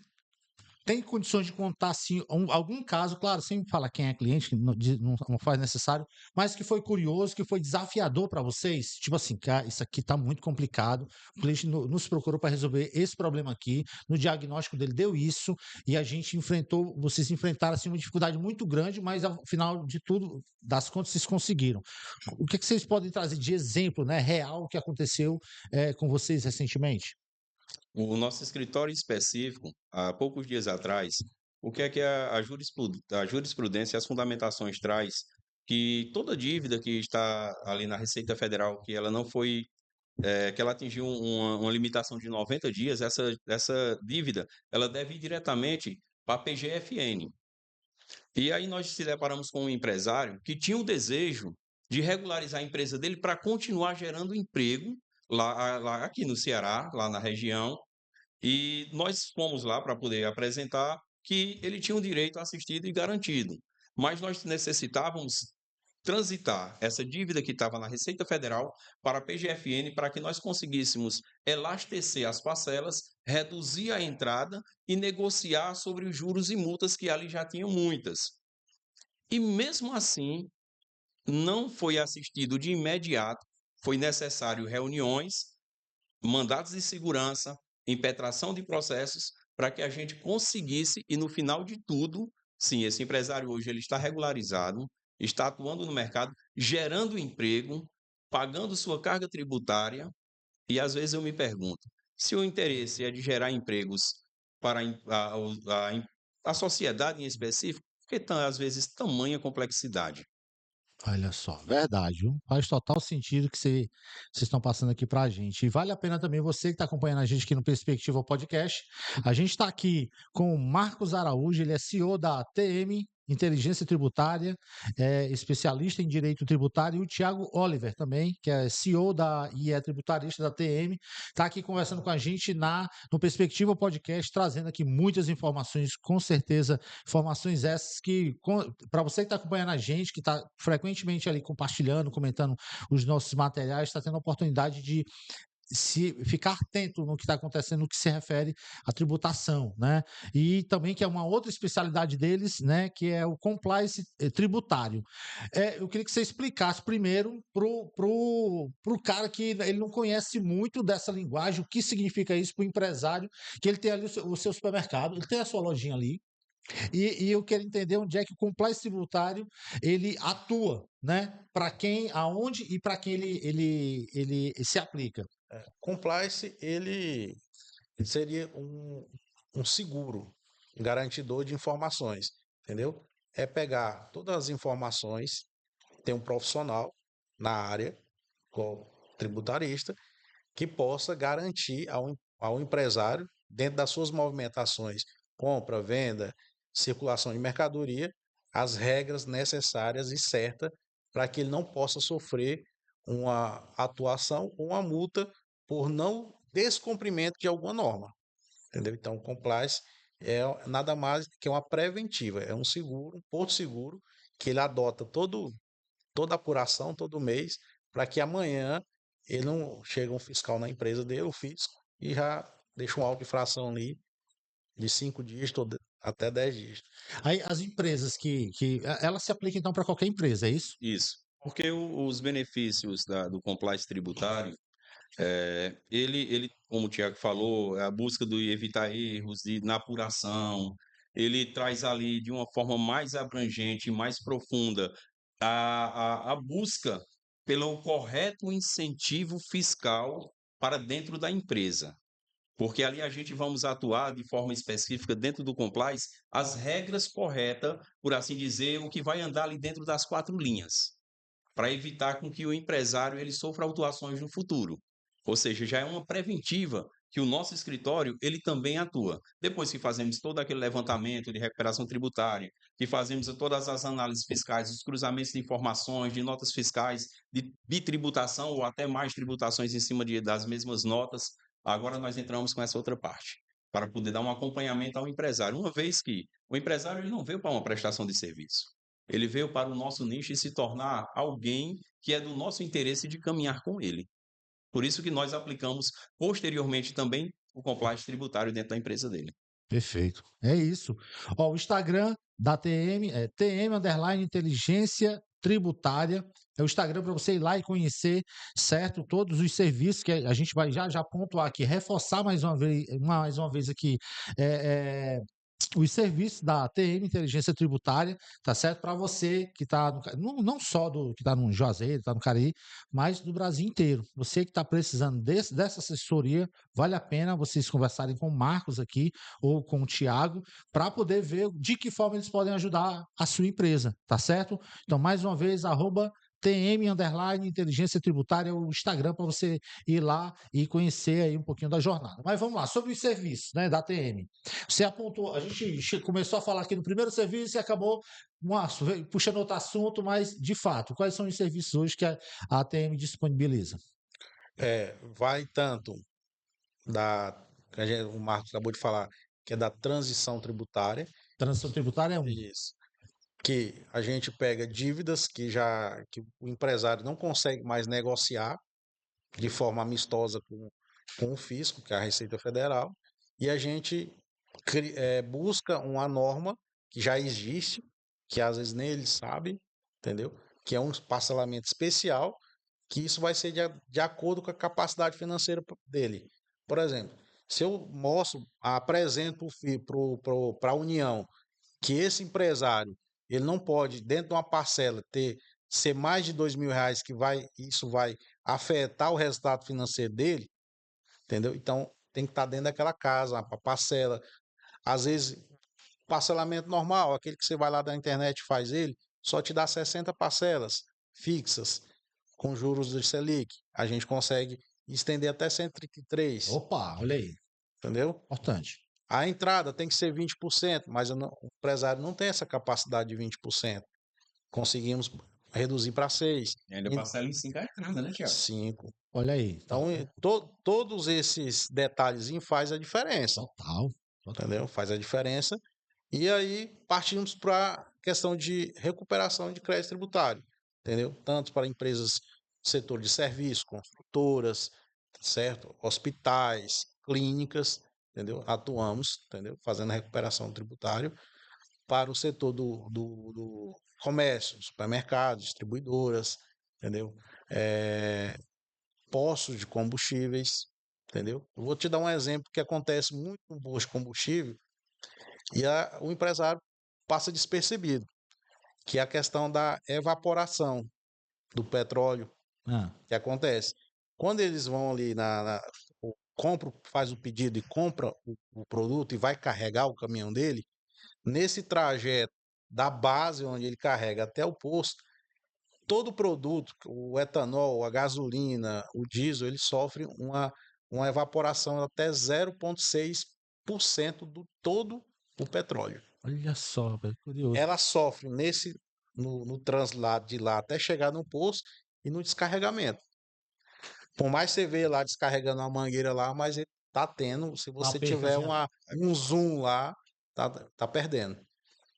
tem condições de contar, assim, algum caso, claro, sem falar quem é cliente, que não faz necessário, mas que foi curioso, que foi desafiador para vocês? Tipo assim, cara, isso aqui está muito complicado, o cliente nos procurou para resolver esse problema aqui, no diagnóstico dele deu isso, e a gente vocês enfrentaram, assim, uma dificuldade muito grande, mas ao final de tudo, das contas, vocês conseguiram. O que vocês podem trazer de exemplo, né, real, que aconteceu com vocês recentemente? O nosso escritório específico, há poucos dias atrás, o que é que a jurisprudência e as fundamentações traz? Que toda dívida que está ali na Receita Federal, que ela não foi, que ela atingiu uma limitação de 90 dias, essa dívida, ela deve ir diretamente para a PGFN. E aí nós se deparamos com um empresário que tinha o desejo de regularizar a empresa dele para continuar gerando emprego lá aqui no Ceará, lá na região, e nós fomos lá para poder apresentar que ele tinha um direito assistido e garantido. Mas nós necessitávamos transitar essa dívida que estava na Receita Federal para a PGFN para que nós conseguíssemos elastecer as parcelas, reduzir a entrada e negociar sobre os juros e multas que ali já tinham muitas. E mesmo assim, não foi assistido de imediato, foi necessário reuniões, mandados de segurança, impetração de processos, para que a gente conseguisse, e no final de tudo, sim, esse empresário hoje ele está regularizado, está atuando no mercado, gerando emprego, pagando sua carga tributária, e às vezes eu me pergunto, se o interesse é de gerar empregos para a sociedade em específico, por que às vezes tamanha complexidade? Olha só, verdade, viu? Faz total sentido que vocês estão passando aqui para a gente. E vale a pena também você que está acompanhando a gente aqui no Perspectiva Podcast. A gente está aqui com o Marcos Araújo, ele é CEO da TM Inteligência Tributária, é especialista em direito tributário, e o Tiago Oliver também, que é CEO e é tributarista da TM, está aqui conversando com a gente no Perspectiva Podcast, trazendo aqui muitas informações, com certeza, informações essas que, para você que está acompanhando a gente, que está frequentemente ali compartilhando, comentando os nossos materiais, está tendo a oportunidade de se ficar atento no que está acontecendo no que se refere à tributação, né? E também que é uma outra especialidade deles, né? Que é o compliance tributário. Eu queria que você explicasse primeiro pro cara que ele não conhece muito dessa linguagem, o que significa isso para o empresário, que ele tem ali o seu supermercado, ele tem a sua lojinha ali, e eu quero entender onde é que o compliance tributário ele atua, né? Para quem, aonde e para quem ele se aplica. Compliance, ele seria um seguro, um garantidor de informações, entendeu? É pegar todas as informações, ter um profissional na área, como tributarista, que possa garantir ao empresário, dentro das suas movimentações, compra, venda, circulação de mercadoria, as regras necessárias e certas para que ele não possa sofrer uma atuação ou uma multa por não descumprimento de alguma norma, entendeu? Então, compliance é nada mais que uma preventiva, é um seguro, um porto seguro que ele adota toda apuração todo mês para que amanhã ele não chega um fiscal na empresa dele, o fisco, e já deixa um auto de infração ali de 5 dígitos até 10 dígitos. Aí as empresas ela se aplica então para qualquer empresa, é isso? Isso. Porque os benefícios do compliance tributário, ele, como o Tiago falou, é a busca de evitar erros na apuração, ele traz ali de uma forma mais abrangente, mais profunda, a busca pelo correto incentivo fiscal para dentro da empresa. Porque ali a gente vamos atuar de forma específica dentro do compliance, as regras corretas, por assim dizer, o que vai andar ali dentro das 4 linhas, para evitar com que o empresário ele sofra autuações no futuro. Ou seja, já é uma preventiva que o nosso escritório ele também atua. Depois que fazemos todo aquele levantamento de recuperação tributária, que fazemos todas as análises fiscais, os cruzamentos de informações, de notas fiscais, de tributação ou até mais tributações em cima das mesmas notas, agora nós entramos com essa outra parte, para poder dar um acompanhamento ao empresário, uma vez que o empresário ele não veio para uma prestação de serviço. Ele veio para o nosso nicho e se tornar alguém que é do nosso interesse de caminhar com ele. Por isso que nós aplicamos posteriormente também o compliance tributário dentro da empresa dele. Perfeito. É isso. Ó, o Instagram da TM é TM_inteligência tributária. É o Instagram para você ir lá e conhecer, certo? Todos os serviços que a gente vai já pontuar aqui, reforçar mais uma vez aqui os serviços da TM Inteligência Tributária, tá certo? Para você que está, não só que está no Juazeiro, está no Cariri, mas do Brasil inteiro. Você que está precisando dessa assessoria, vale a pena vocês conversarem com o Marcos aqui ou com o Tiago para poder ver de que forma eles podem ajudar a sua empresa, tá certo? Então, mais uma vez, @TM_inteligência tributária é o Instagram para você ir lá e conhecer aí um pouquinho da jornada. Mas vamos lá, sobre os serviços, né, da TM. Você apontou, a gente começou a falar aqui no primeiro serviço e acabou puxando outro assunto, mas de fato, quais são os serviços hoje que a ATM disponibiliza? Vai tanto o Marcos acabou de falar, que é da transição tributária. Transição tributária é um. Isso. Que a gente pega dívidas que o empresário não consegue mais negociar de forma amistosa com o fisco, que é a Receita Federal, e a gente busca uma norma que já existe, que às vezes nem eles sabem, entendeu? Que é um parcelamento especial, que isso vai ser de acordo com a capacidade financeira dele. Por exemplo, se eu apresento para a União que esse empresário ele não pode, dentro de uma parcela, ser mais de R$ 2.000, isso vai afetar o resultado financeiro dele, entendeu? Então, tem que estar dentro daquela casa, a parcela. Às vezes, parcelamento normal, aquele que você vai lá da internet e faz ele, só te dá 60 parcelas fixas, com juros de Selic. A gente consegue estender até 103, Opa, olha aí, entendeu? importante. A entrada tem que ser 20%, mas o empresário não tem essa capacidade de 20%. Conseguimos reduzir para 6%. E ainda parcela em 5 a entrada, né, Tiago? 5%. Olha aí. Então, todos esses detalhezinhos faz a diferença. Total. Entendeu? Faz a diferença. E aí partimos para a questão de recuperação de crédito tributário. Entendeu? Tanto para empresas do setor de serviço, construtoras, certo? Hospitais, clínicas, entendeu? Atuamos, entendeu? Fazendo a recuperação tributária para o setor do comércio, supermercados, distribuidoras, entendeu? Postos de combustíveis, entendeu? Eu vou te dar um exemplo que acontece muito no posto de combustível e o empresário passa despercebido, que é a questão da evaporação do petróleo que acontece. Quando eles vão ali faz o pedido e compra o produto e vai carregar o caminhão dele, nesse trajeto da base onde ele carrega até o posto, todo produto, o etanol, a gasolina, o diesel, ele sofre uma evaporação até 0,6% do todo o petróleo. Olha só, curioso. Ela sofre no translado de lá até chegar no posto e no descarregamento. Por mais você vê lá descarregando uma mangueira lá, mas ele tá tendo, se você tiver um zoom lá, tá perdendo.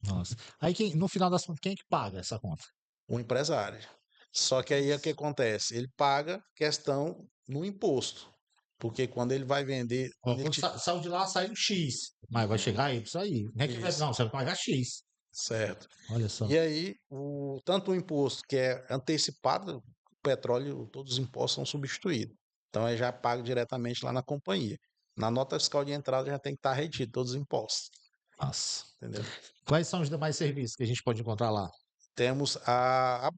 Nossa. Aí no final das contas, quem é que paga essa conta? O empresário. Só que aí o que acontece? Ele paga questão no imposto. Porque quando ele vai vender, Ó, quando ele quando saiu de lá, saiu X, mas vai chegar Y, isso aí. Não é que vai, Isso, não, você vai pagar X. certo. Olha só. E aí, tanto o imposto que é antecipado, o petróleo, todos os impostos são substituídos. Então, é já pago diretamente lá na companhia. Na nota fiscal de entrada já tem que estar retido todos os impostos, Nossa. entendeu? Quais são os demais serviços que a gente pode encontrar lá? Temos a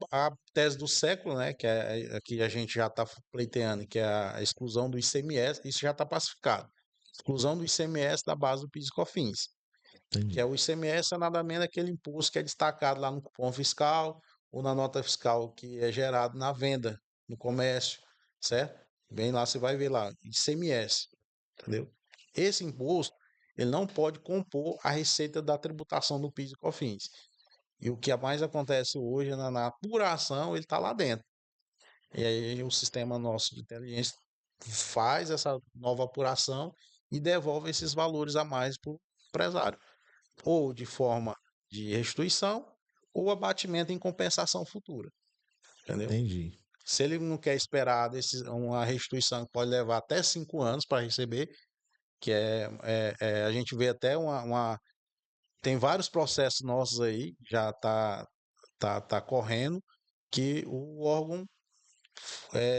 tese do século, né, que é a que a gente já está pleiteando, que é a exclusão do ICMS, isso já está pacificado. Exclusão do ICMS da base do PIS e COFINS, que Entendi. é o ICMS, é nada menos aquele imposto que é destacado lá no cupom fiscal ou na nota fiscal que é gerado na venda, no comércio, certo? Bem lá, você vai ver lá, ICMS, entendeu? Esse imposto, ele não pode compor a receita da tributação do PIS e COFINS. E o que mais acontece hoje na apuração, ele está lá dentro. E aí o sistema nosso de inteligência faz essa nova apuração e devolve esses valores a mais para o empresário, ou de forma de restituição, ou abatimento em compensação futura, entendeu? Entendi. Se ele não quer esperar uma restituição que pode levar até 5 anos para receber, que a gente vê até tem vários processos nossos aí, já tá correndo, que o órgão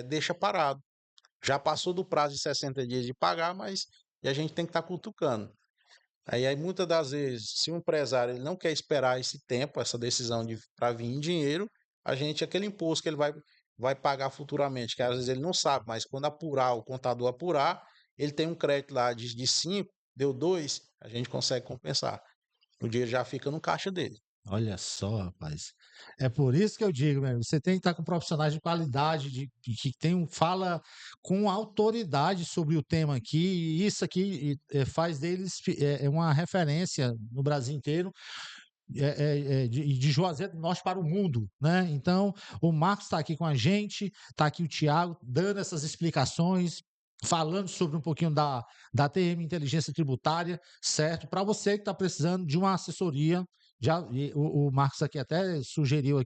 deixa parado. Já passou do prazo de 60 dias de pagar, mas e a gente tem que estar cutucando. Aí muitas das vezes, se o empresário ele não quer esperar esse tempo, essa decisão para vir em dinheiro, aquele imposto que ele vai pagar futuramente, que às vezes ele não sabe, mas quando apurar, o contador apurar, ele tem um crédito lá de 5, deu 2, a gente consegue compensar. O dinheiro já fica no caixa dele. Olha só, rapaz. É por isso que eu digo, meu, você tem que estar com profissionais de qualidade, que fala com autoridade sobre o tema aqui, e isso aqui faz deles uma referência no Brasil inteiro, de Juazeiro do Norte para o mundo, né? Então, o Marcos está aqui com a gente, está aqui o Thiago, dando essas explicações, falando sobre um pouquinho da TM Inteligência Tributária, certo? Para você que está precisando de uma assessoria, o Marcos aqui até sugeriu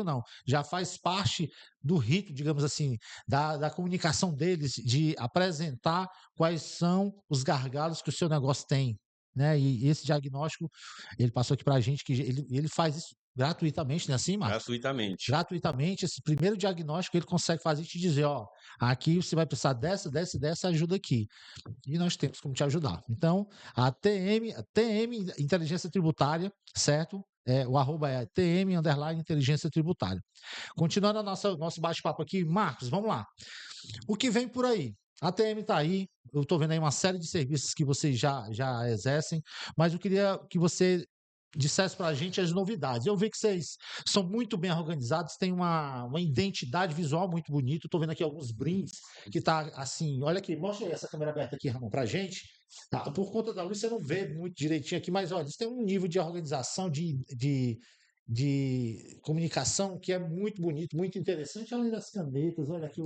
não, já faz parte do rito, digamos assim, da comunicação deles, de apresentar quais são os gargalos que o seu negócio tem, né? E esse diagnóstico, ele passou aqui para a gente, que ele faz isso gratuitamente, né? Assim, Marcos? Gratuitamente. Gratuitamente, esse primeiro diagnóstico ele consegue fazer e te dizer, ó, aqui você vai precisar dessa ajuda aqui. E nós temos como te ajudar. Então, a TM Inteligência Tributária, certo? O arroba é TM_Inteligência Tributária. Continuando nosso bate-papo aqui, Marcos, vamos lá. O que vem por aí? A TM está aí, eu estou vendo aí uma série de serviços que vocês já exercem, mas eu queria que você dissesse para a gente as novidades. Eu vi que vocês são muito bem organizados, têm uma identidade visual muito bonita. Estou vendo aqui alguns brindes que tá assim. Olha aqui, mostra aí essa câmera aberta aqui, Ramon, para a gente. Tá, por conta da luz, você não vê muito direitinho aqui, mas olha, eles têm um nível de organização, de comunicação que é muito bonito, muito interessante, além das canetas. Olha aqui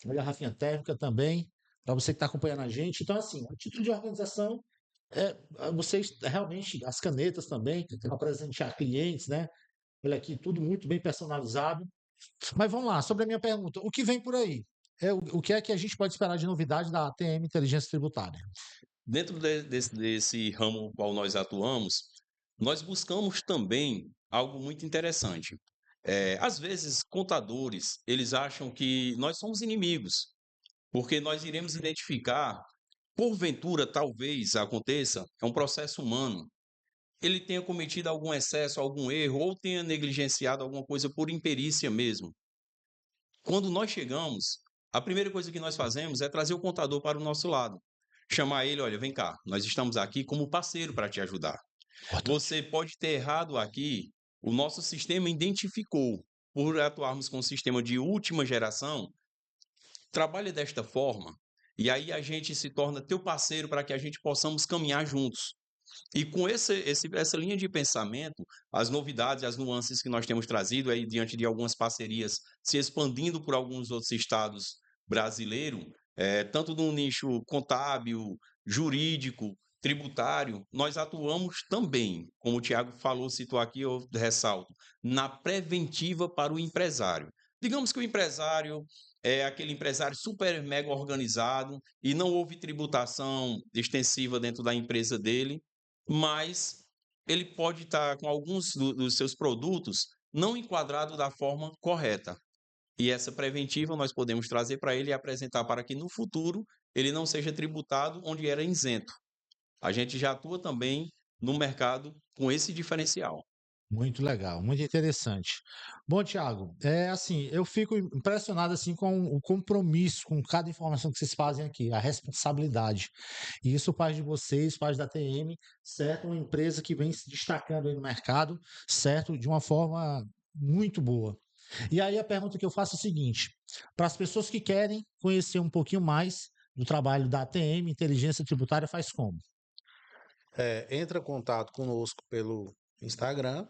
a garrafinha térmica também, para você que está acompanhando a gente. Então, assim, o título de organização vocês realmente, as canetas também, para presentear clientes, né? Olha aqui, tudo muito bem personalizado. Mas vamos lá, sobre a minha pergunta, o que vem por aí? O que é que a gente pode esperar de novidade da ATM Inteligência Tributária? Dentro desse ramo no qual nós atuamos, nós buscamos também algo muito interessante. Às vezes, contadores, eles acham que nós somos inimigos, porque nós iremos identificar, porventura, talvez aconteça, é um processo humano, ele tenha cometido algum excesso, algum erro, ou tenha negligenciado alguma coisa por imperícia mesmo. Quando nós chegamos, a primeira coisa que nós fazemos é trazer o contador para o nosso lado. Chamar ele, olha, vem cá, nós estamos aqui como parceiro para te ajudar. Você pode ter errado aqui, o nosso sistema identificou, por atuarmos com um sistema de última geração, trabalha desta forma, e aí a gente se torna teu parceiro para que a gente possamos caminhar juntos. E com essa linha de pensamento, as novidades, as nuances que nós temos trazido aí diante de algumas parcerias se expandindo por alguns outros estados brasileiros, tanto no nicho contábil, jurídico, tributário, nós atuamos também, como o Tiago falou, citou aqui, eu ressalto, na preventiva para o empresário. Digamos que o empresário é aquele empresário super mega organizado e não houve tributação extensiva dentro da empresa dele, mas ele pode estar com alguns dos seus produtos não enquadrado da forma correta. E essa preventiva nós podemos trazer para ele e apresentar para que no futuro ele não seja tributado onde era isento. A gente já atua também no mercado com esse diferencial. Muito legal, muito interessante. Bom, Thiago, é assim, eu fico impressionado assim com o compromisso com cada informação que vocês fazem aqui, a responsabilidade. E isso faz de vocês, faz da TM, certo? Uma empresa que vem se destacando aí no mercado, certo? De uma forma muito boa. E aí a pergunta que eu faço é o seguinte: para as pessoas que querem conhecer um pouquinho mais do trabalho da ATM, Inteligência Tributária, faz como? Entra em contato conosco pelo Instagram,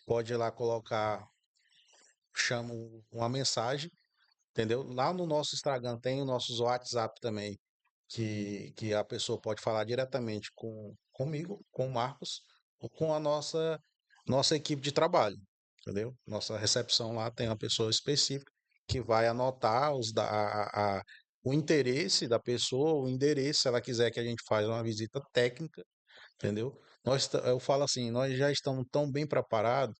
pode ir lá colocar, chama uma mensagem, entendeu? Lá no nosso Instagram tem o nosso WhatsApp também, que a pessoa pode falar diretamente comigo, com o Marcos, ou com a nossa equipe de trabalho, entendeu? Nossa recepção lá tem uma pessoa específica que vai anotar o interesse da pessoa, o endereço, se ela quiser que a gente faça uma visita técnica, entendeu? Eu falo assim, nós já estamos tão bem preparados,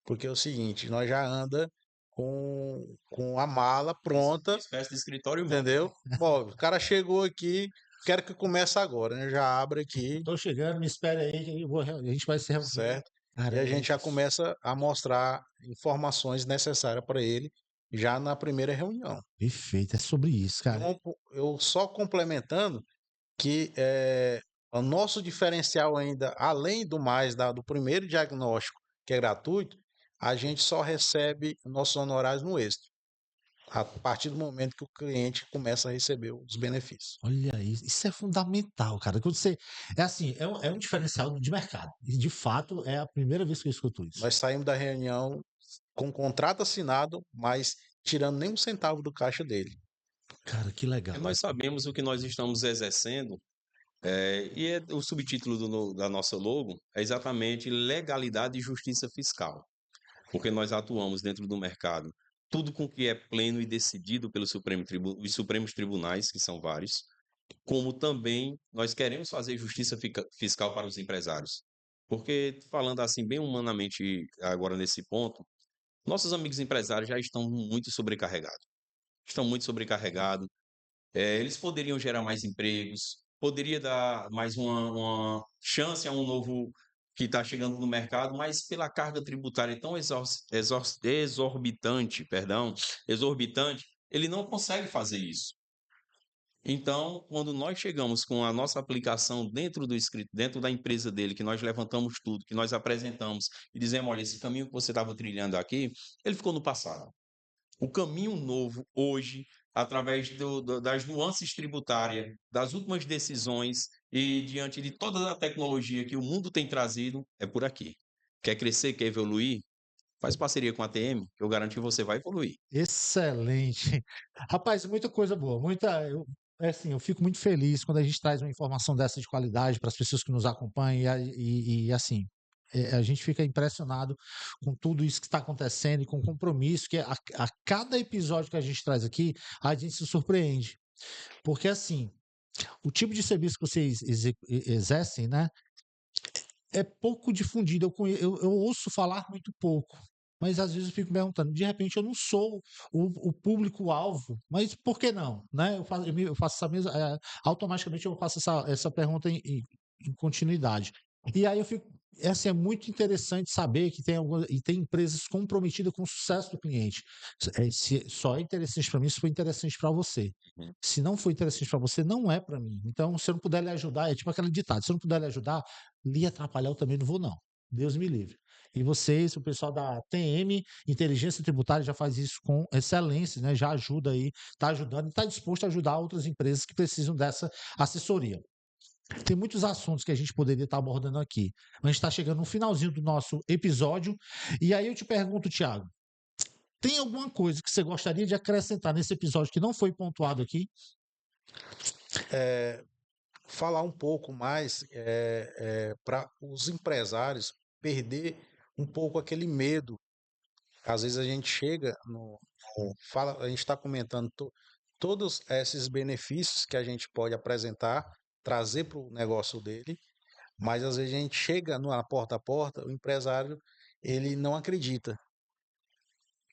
porque é o seguinte, nós já anda com a mala pronta, Uma espécie de escritório móvel. entendeu? Bom, o cara chegou aqui, quero que comece agora, né? Já abre aqui, Tô chegando, me espere aí, que a gente vai se reunir. certo? Cara, E a gente já começa a mostrar informações necessárias para ele já na primeira reunião. perfeito, é sobre isso, cara. Eu só complementando que o nosso diferencial ainda, além do mais, do primeiro diagnóstico, que é gratuito, a gente só recebe nossos honorários no extra, a partir do momento que o cliente começa a receber os benefícios. Olha isso é fundamental, cara. Quando você, é assim, é um diferencial de mercado. E de fato é a primeira vez que eu escuto isso. Nós saímos da reunião com o contrato assinado, mas tirando nem um centavo do caixa dele. Cara, que Porque legal. nós sabemos o que nós estamos exercendo, o subtítulo da nossa logo é exatamente legalidade e justiça fiscal, porque nós atuamos dentro do mercado, tudo com que é pleno e decidido pelos os Supremos Tribunais, que são vários, como também nós queremos fazer justiça fiscal para os empresários. Porque, falando assim, bem humanamente agora nesse ponto, nossos amigos empresários já estão muito sobrecarregados. Estão muito sobrecarregados. Eles poderiam gerar mais empregos, poderia dar mais uma chance a um novo que está chegando no mercado, mas pela carga tributária tão exorbitante, ele não consegue fazer isso. Então, quando nós chegamos com a nossa aplicação dentro da empresa dele, que nós levantamos tudo, que nós apresentamos e dizemos, olha, esse caminho que você estava trilhando aqui, ele ficou no passado. O caminho novo hoje, através das nuances tributárias, das últimas decisões e diante de toda a tecnologia que o mundo tem trazido, é por aqui. Quer crescer, quer evoluir? Faz parceria com a TM, que eu garanto que você vai evoluir. Excelente. Rapaz, muita coisa boa. É assim, eu fico muito feliz quando a gente traz uma informação dessa de qualidade para as pessoas que nos acompanham e assim, a gente fica impressionado com tudo isso que está acontecendo e com o compromisso que a cada episódio que a gente traz aqui, a gente se surpreende. Porque assim, o tipo de serviço que vocês exercem, né, é pouco difundido. Eu ouço falar muito pouco, mas às vezes eu fico me perguntando, de repente eu não sou o público-alvo, mas por que não? Né? Eu faço essa mesma, automaticamente eu faço essa pergunta em continuidade. E aí eu fico, assim, é muito interessante saber que tem empresas comprometidas com o sucesso do cliente. Só é interessante para mim se for interessante para você. Uhum. Se não for interessante para você, não é para mim. Então, se eu não puder lhe ajudar, é tipo aquele ditado: se eu não puder lhe ajudar, lhe atrapalhar, eu também não vou, não. Deus me livre. E vocês, o pessoal da TM, Inteligência Tributária, já faz isso com excelência, né? Já ajuda aí, está ajudando e está disposto a ajudar outras empresas que precisam dessa assessoria. Tem muitos assuntos que a gente poderia estar abordando aqui, mas a gente está chegando no finalzinho do nosso episódio. E aí eu te pergunto, Thiago, tem alguma coisa que você gostaria de acrescentar nesse episódio que não foi pontuado aqui? falar um pouco mais para os empresários perder um pouco aquele medo. Às vezes a gente chega fala, a gente está comentando todos esses benefícios que a gente pode apresentar, trazer para o negócio dele, mas às vezes a gente chega na porta a porta, o empresário ele não acredita,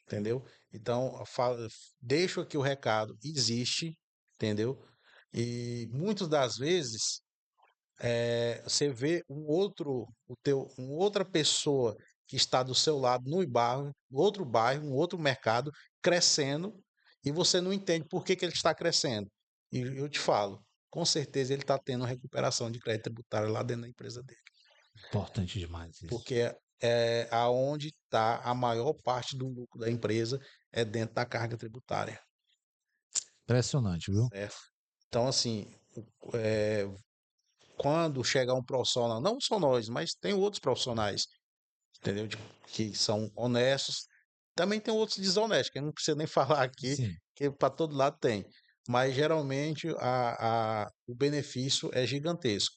entendeu? Então, deixo aqui o recado, existe, entendeu? E muitas das vezes você vê uma outra pessoa que está do seu lado no bairro, um outro mercado crescendo e você não entende por que ele está crescendo. E eu te falo, com certeza ele está tendo recuperação de crédito tributário lá dentro da empresa dele, Importante demais isso. porque é aonde está a maior parte do lucro da empresa é dentro da carga tributária, Impressionante, viu? certo? Então, assim, é, quando chegar um profissional, não só nós, mas tem outros profissionais, entendeu? Que são honestos. Também tem outros desonestos, que eu não precisa nem falar aqui, Sim. que para todo lado tem. Mas geralmente o benefício é gigantesco.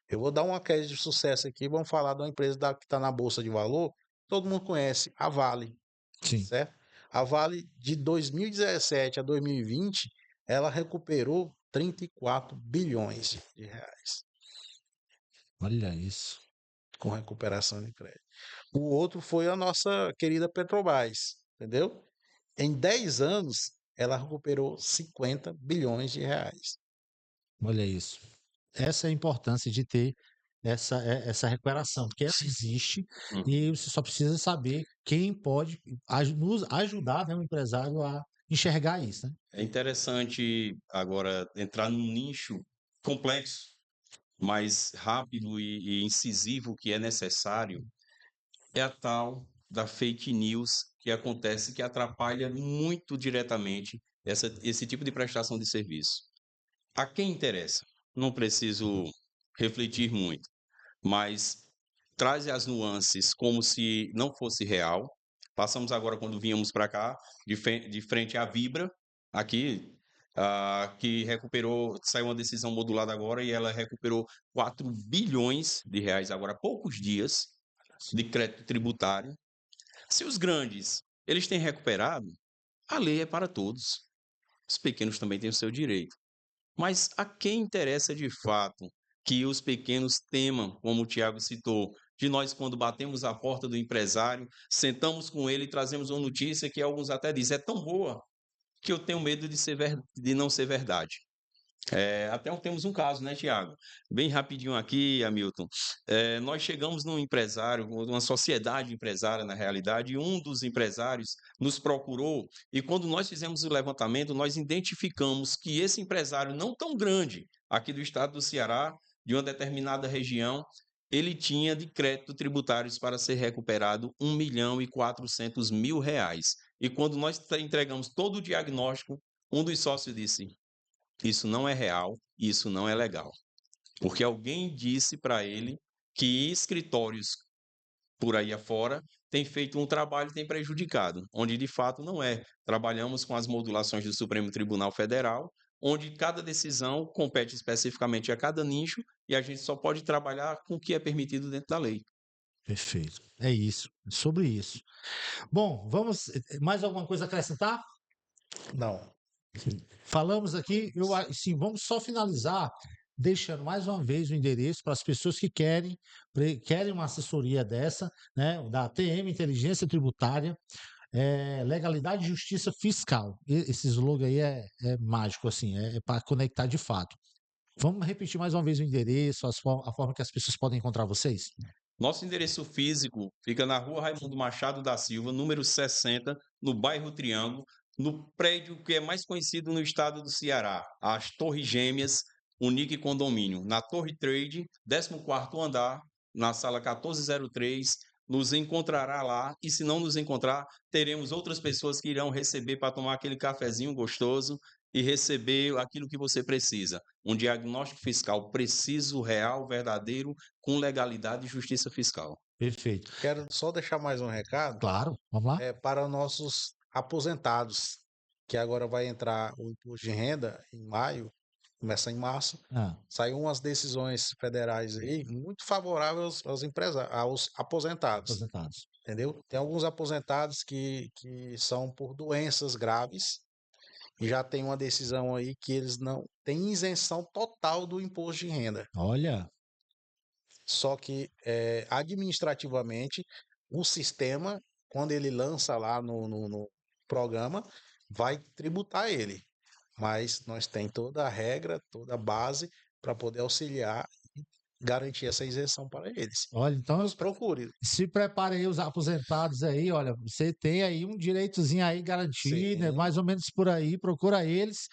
Eu vou dar uma case de sucesso aqui, vamos falar de uma empresa que está na Bolsa de Valor, todo mundo conhece, a Vale, Sim. certo? A Vale de 2017 a 2020, ela recuperou 34 bilhões de reais Olha isso. com recuperação de crédito. O outro foi a nossa querida Petrobras, entendeu? Em 10 anos, ela recuperou 50 bilhões de reais. Olha isso. Essa é a importância de ter essa recuperação, porque ela existe Hum. e você só precisa saber quem pode nos ajudar, né, o empresário a enxergar isso, né? É interessante agora entrar num nicho complexo, mais rápido e incisivo que é necessário, é a tal da fake news que acontece, que atrapalha muito diretamente esse tipo de prestação de serviço. A quem interessa? Não preciso refletir muito, mas traz as nuances como se não fosse real. Passamos agora, quando vínhamos para cá, de frente à Vibra, aqui, que recuperou, saiu uma decisão modulada agora e ela recuperou 4 bilhões de reais agora há poucos dias de crédito tributário. Se os grandes, eles têm recuperado, a lei é para todos. Os pequenos também têm o seu direito. Mas a quem interessa de fato que os pequenos temam, como o Tiago citou, de nós, quando batemos a porta do empresário, sentamos com ele e trazemos uma notícia que alguns até dizem, é tão boa que eu tenho medo de não ser verdade. Até temos um caso, né, Tiago? Bem rapidinho aqui, Hamilton. Nós chegamos num empresário, uma sociedade empresária, na realidade, e um dos empresários nos procurou, e quando nós fizemos o levantamento, nós identificamos que esse empresário, não tão grande, aqui do estado do Ceará, de uma determinada região, ele tinha de crédito tributários para ser recuperado 1.400.000 reais. E quando nós entregamos todo o diagnóstico, um dos sócios disse: isso não é real, isso não é legal. Porque alguém disse para ele que escritórios por aí afora têm feito um trabalho e têm prejudicado, onde de fato não é. Trabalhamos com as modulações do Supremo Tribunal Federal, onde cada decisão compete especificamente a cada nicho e a gente só pode trabalhar com o que é permitido dentro da lei. Perfeito. É isso, sobre isso. Bom, vamos. Mais alguma coisa a acrescentar? Não. Falamos aqui, sim, vamos só finalizar deixando mais uma vez o endereço para as pessoas que querem uma assessoria dessa, né, da TM Inteligência Tributária, Legalidade e Justiça Fiscal. Esse slogan aí é mágico, assim, é para conectar de fato. Vamos repetir mais uma vez o endereço, a forma que as pessoas podem encontrar vocês? Nosso endereço físico fica na Rua Raimundo Machado da Silva, número 60, no bairro Triângulo, no prédio que é mais conhecido no estado do Ceará, as Torres Gêmeas, Unique Condomínio, na Torre Trade, 14º andar, na sala 1403, nos encontrará lá, e se não nos encontrar, teremos outras pessoas que irão receber para tomar aquele cafezinho gostoso e receber aquilo que você precisa. Um diagnóstico fiscal preciso, real, verdadeiro, com legalidade e justiça fiscal. Perfeito. Quero só deixar mais um recado Claro, vamos lá. para nossos aposentados, que agora vai entrar o imposto de renda em maio. começa em março, Ah, saiu umas decisões federais aí muito favoráveis aos empresários, aos aposentados, aposentados. entendeu? Tem alguns aposentados que são por doenças graves e já tem uma decisão aí que eles não têm isenção total do imposto de renda. Olha, Só que administrativamente o sistema, quando ele lança lá no programa, vai tributar ele. Mas nós tem toda a regra, toda a base para poder auxiliar e garantir essa isenção para eles. olha, então Nos procure. se prepare aí os aposentados aí, olha, você tem aí um direitozinho aí garantido, é Sim, mais ou menos por aí, procura eles.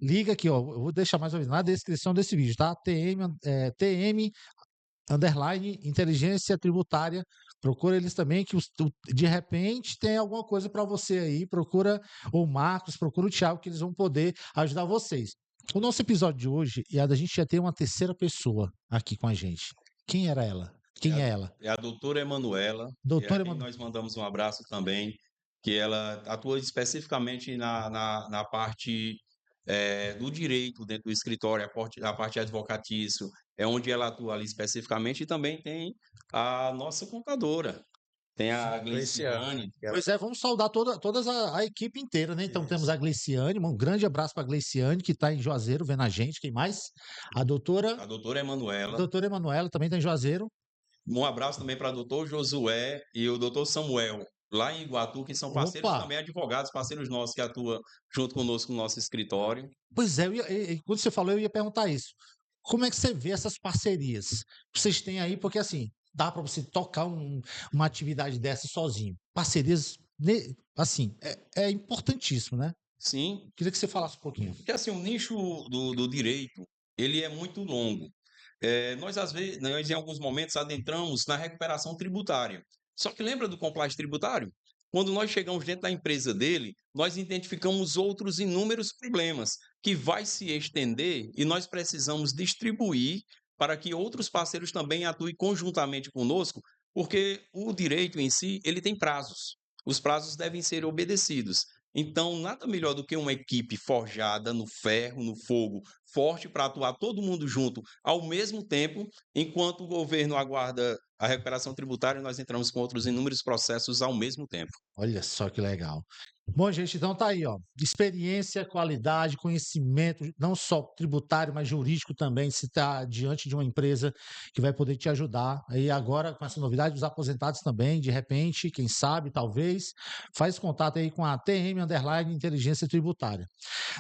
Liga aqui, ó, eu vou deixar mais ou menos na descrição desse vídeo, tá? TM underline inteligência tributária. Procura eles também, que de repente tem alguma coisa para você aí. Procura o Marcos, procura o Thiago, que eles vão poder ajudar vocês. O nosso episódio de hoje, e a da gente já tem uma terceira pessoa aqui com a gente. Quem era ela? É a, Quem é ela? é a doutora Emanuela, que é a Doutora quem nós mandamos um abraço também, que ela atua especificamente na parte do direito dentro do escritório, a parte advocatício, é onde ela atua ali especificamente, e também tem a nossa contadora, tem a Gleiciane. Gleiciane. Pois é, vamos saudar toda a equipe inteira, né? Então temos Isso. a Gleiciane, um grande abraço para a Gleiciane, que está em Juazeiro, vendo a gente. Quem mais? A doutora, A doutora Emanuela. doutora Emanuela também está em Juazeiro. Um abraço também para o doutor Josué e o doutor Samuel, lá em Iguatu, que são parceiros Opa! também, advogados, parceiros nossos que atuam junto conosco no nosso escritório. Pois é, quando você falou, eu ia perguntar isso. Como é que você vê essas parcerias que vocês têm aí? Porque assim, dá para você tocar uma atividade dessa sozinho. Parcerias, assim, é importantíssimo, né? Sim, Queria que você falasse um pouquinho. porque assim, o nicho do direito, ele é muito longo. Nós, às vezes, nós, em alguns momentos, adentramos na recuperação tributária. Só que lembra do compliance tributário? Quando nós chegamos dentro da empresa dele, nós identificamos outros inúmeros problemas que vai se estender e nós precisamos distribuir para que outros parceiros também atuem conjuntamente conosco, porque o direito em si, ele tem prazos. Os prazos devem ser obedecidos. Então, nada melhor do que uma equipe forjada no ferro, no fogo, forte para atuar todo mundo junto ao mesmo tempo, enquanto o governo aguarda a recuperação tributária, nós entramos com outros inúmeros processos ao mesmo tempo. Olha só que legal. Bom, gente, então tá aí, ó. Experiência, qualidade, conhecimento, não só tributário, mas jurídico também, se está diante de uma empresa que vai poder te ajudar. Aí agora, com essa novidade, os aposentados também, de repente, quem sabe, talvez, faz contato aí com a TM Underline Inteligência Tributária.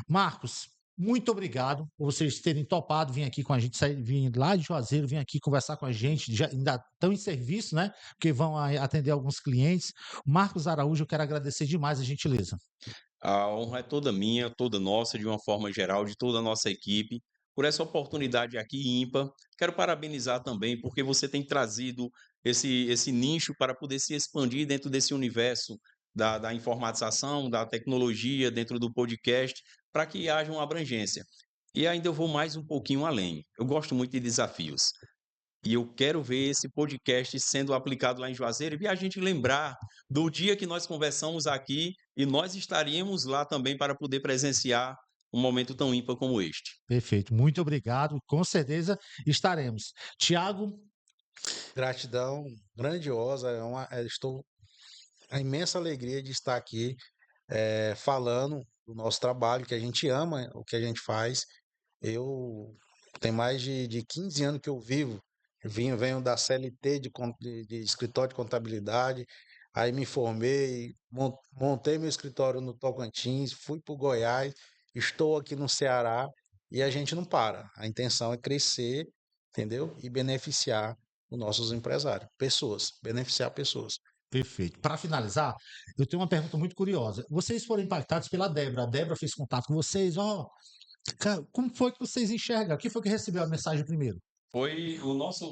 Marcos, muito obrigado por vocês terem topado vir aqui com a gente, vir lá de Juazeiro, vir aqui conversar com a gente, já, ainda estão em serviço, né? Porque vão atender alguns clientes. Marcos Araújo, eu quero agradecer demais a gentileza. A honra é toda minha, toda nossa, de uma forma geral, de toda a nossa equipe, por essa oportunidade aqui ímpar. Quero parabenizar também, porque você tem trazido esse nicho para poder se expandir dentro desse universo da informatização, da tecnologia, dentro do podcast, para que haja uma abrangência. E ainda eu vou mais um pouquinho além. Eu gosto muito de desafios. E eu quero ver esse podcast sendo aplicado lá em Juazeiro e a gente lembrar do dia que nós conversamos aqui e nós estaríamos lá também para poder presenciar um momento tão ímpar como este. Perfeito, muito obrigado. Com certeza estaremos. Tiago, Gratidão grandiosa. Estou a imensa alegria de estar aqui falando do nosso trabalho, que a gente ama o que a gente faz. Eu tenho mais de 15 anos que eu vivo. Venho da CLT de escritório de contabilidade, aí me formei, montei meu escritório no Tocantins, fui para o Goiás, estou aqui no Ceará e a gente não para. A intenção é crescer, entendeu? E beneficiar os nossos empresários, pessoas, beneficiar pessoas. perfeito. Para finalizar, eu tenho uma pergunta muito curiosa. Vocês foram impactados pela Débora. A Débora fez contato com vocês. Ó, cara, como foi que vocês enxergam? Quem foi que recebeu a mensagem primeiro? Foi o nosso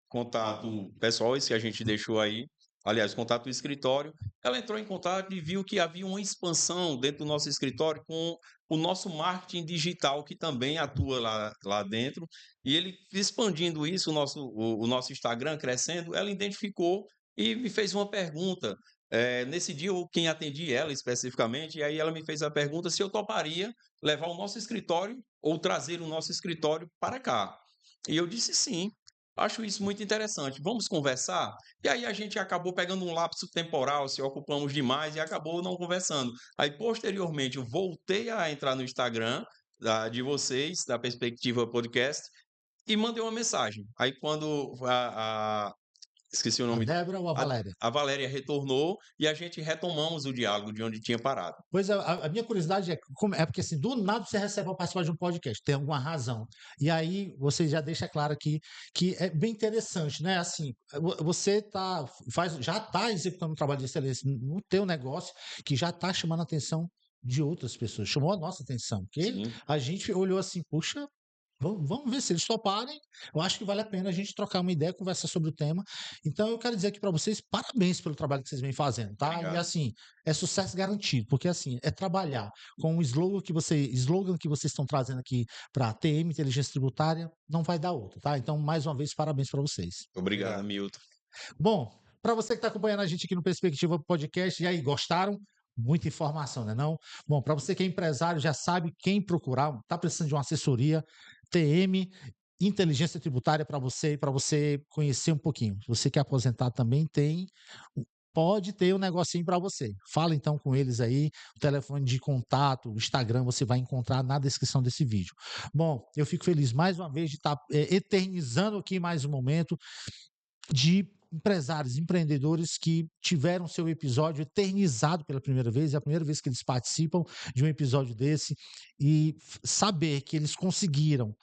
contato pessoal, esse que a gente deixou aí, aliás, contato do escritório. Ela entrou em contato e viu que havia uma expansão dentro do nosso escritório com o nosso marketing digital, que também atua lá dentro. E ele expandindo isso, o nosso Instagram crescendo, ela identificou e me fez uma pergunta. Nesse dia, quem atendi ela especificamente, e aí ela me fez a pergunta se eu toparia levar o nosso escritório ou trazer o nosso escritório para cá. E eu disse sim, acho isso muito interessante, vamos conversar? E aí a gente acabou pegando um lapso temporal, se ocupamos demais e acabou não conversando. Aí, posteriormente, eu voltei a entrar no Instagram de vocês, da Perspectiva Podcast, e mandei uma mensagem. Aí, quando esqueci o A nome. Débora ou a Valéria? A Valéria retornou e a gente retomamos o diálogo de onde tinha parado. Pois é, a minha curiosidade é porque assim, do nada você recebe para participar de um podcast, tem alguma razão. E aí você já deixa claro aqui que é bem interessante, né? Assim, você já está executando um trabalho de excelência no teu negócio que já está chamando a atenção de outras pessoas, chamou a nossa atenção, porque Sim, a gente olhou assim, puxa, vamos ver se eles toparem. Eu acho que vale a pena a gente trocar uma ideia, conversar sobre o tema. Então, eu quero dizer aqui para vocês, parabéns pelo trabalho que vocês vêm fazendo, tá? E obrigado. assim, é sucesso garantido, porque assim, é trabalhar com o slogan que vocês estão trazendo aqui para a TM, Inteligência Tributária, não vai dar outro, tá? Então, mais uma vez, parabéns para vocês. Obrigado, Obrigado. Milton. Bom, para você que está acompanhando a gente aqui no Perspectiva Podcast, e aí, gostaram? Muita informação, né não? Bom, para você que é empresário, já sabe quem procurar, está precisando de uma assessoria, TM, Inteligência Tributária para você conhecer um pouquinho. Se você quer aposentar também, pode ter um negocinho para você. Fala então com eles aí, o telefone de contato, o Instagram, você vai encontrar na descrição desse vídeo. Bom, eu fico feliz mais uma vez de estar eternizando aqui mais um momento de empresários, empreendedores que tiveram seu episódio eternizado pela primeira vez, é a primeira vez que eles participam de um episódio desse, e saber que eles conseguiram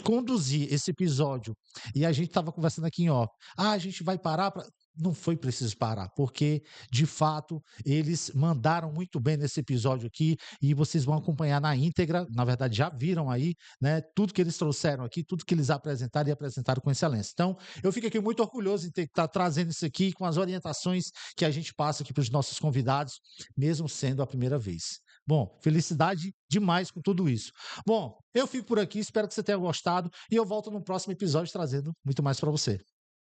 conduzir esse episódio, e a gente estava conversando aqui em off, a gente vai parar para... Não foi preciso parar, porque, de fato, eles mandaram muito bem nesse episódio aqui, e vocês vão acompanhar na íntegra, na verdade já viram aí, né, tudo que eles trouxeram aqui, tudo que eles apresentaram e apresentaram com excelência. Então, eu fico aqui muito orgulhoso em ter que estar trazendo isso aqui com as orientações que a gente passa aqui para os nossos convidados, mesmo sendo a primeira vez. Bom, felicidade demais com tudo isso. Bom, eu fico por aqui, espero que você tenha gostado e eu volto no próximo episódio trazendo muito mais para você.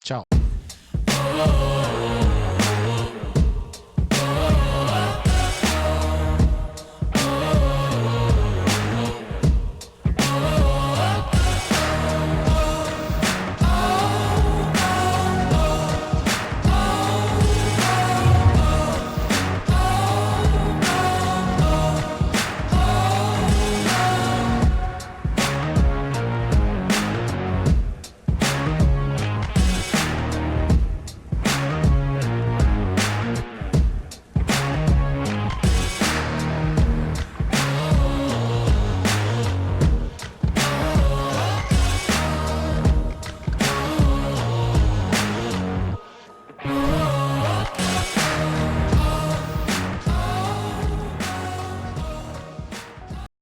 Tchau.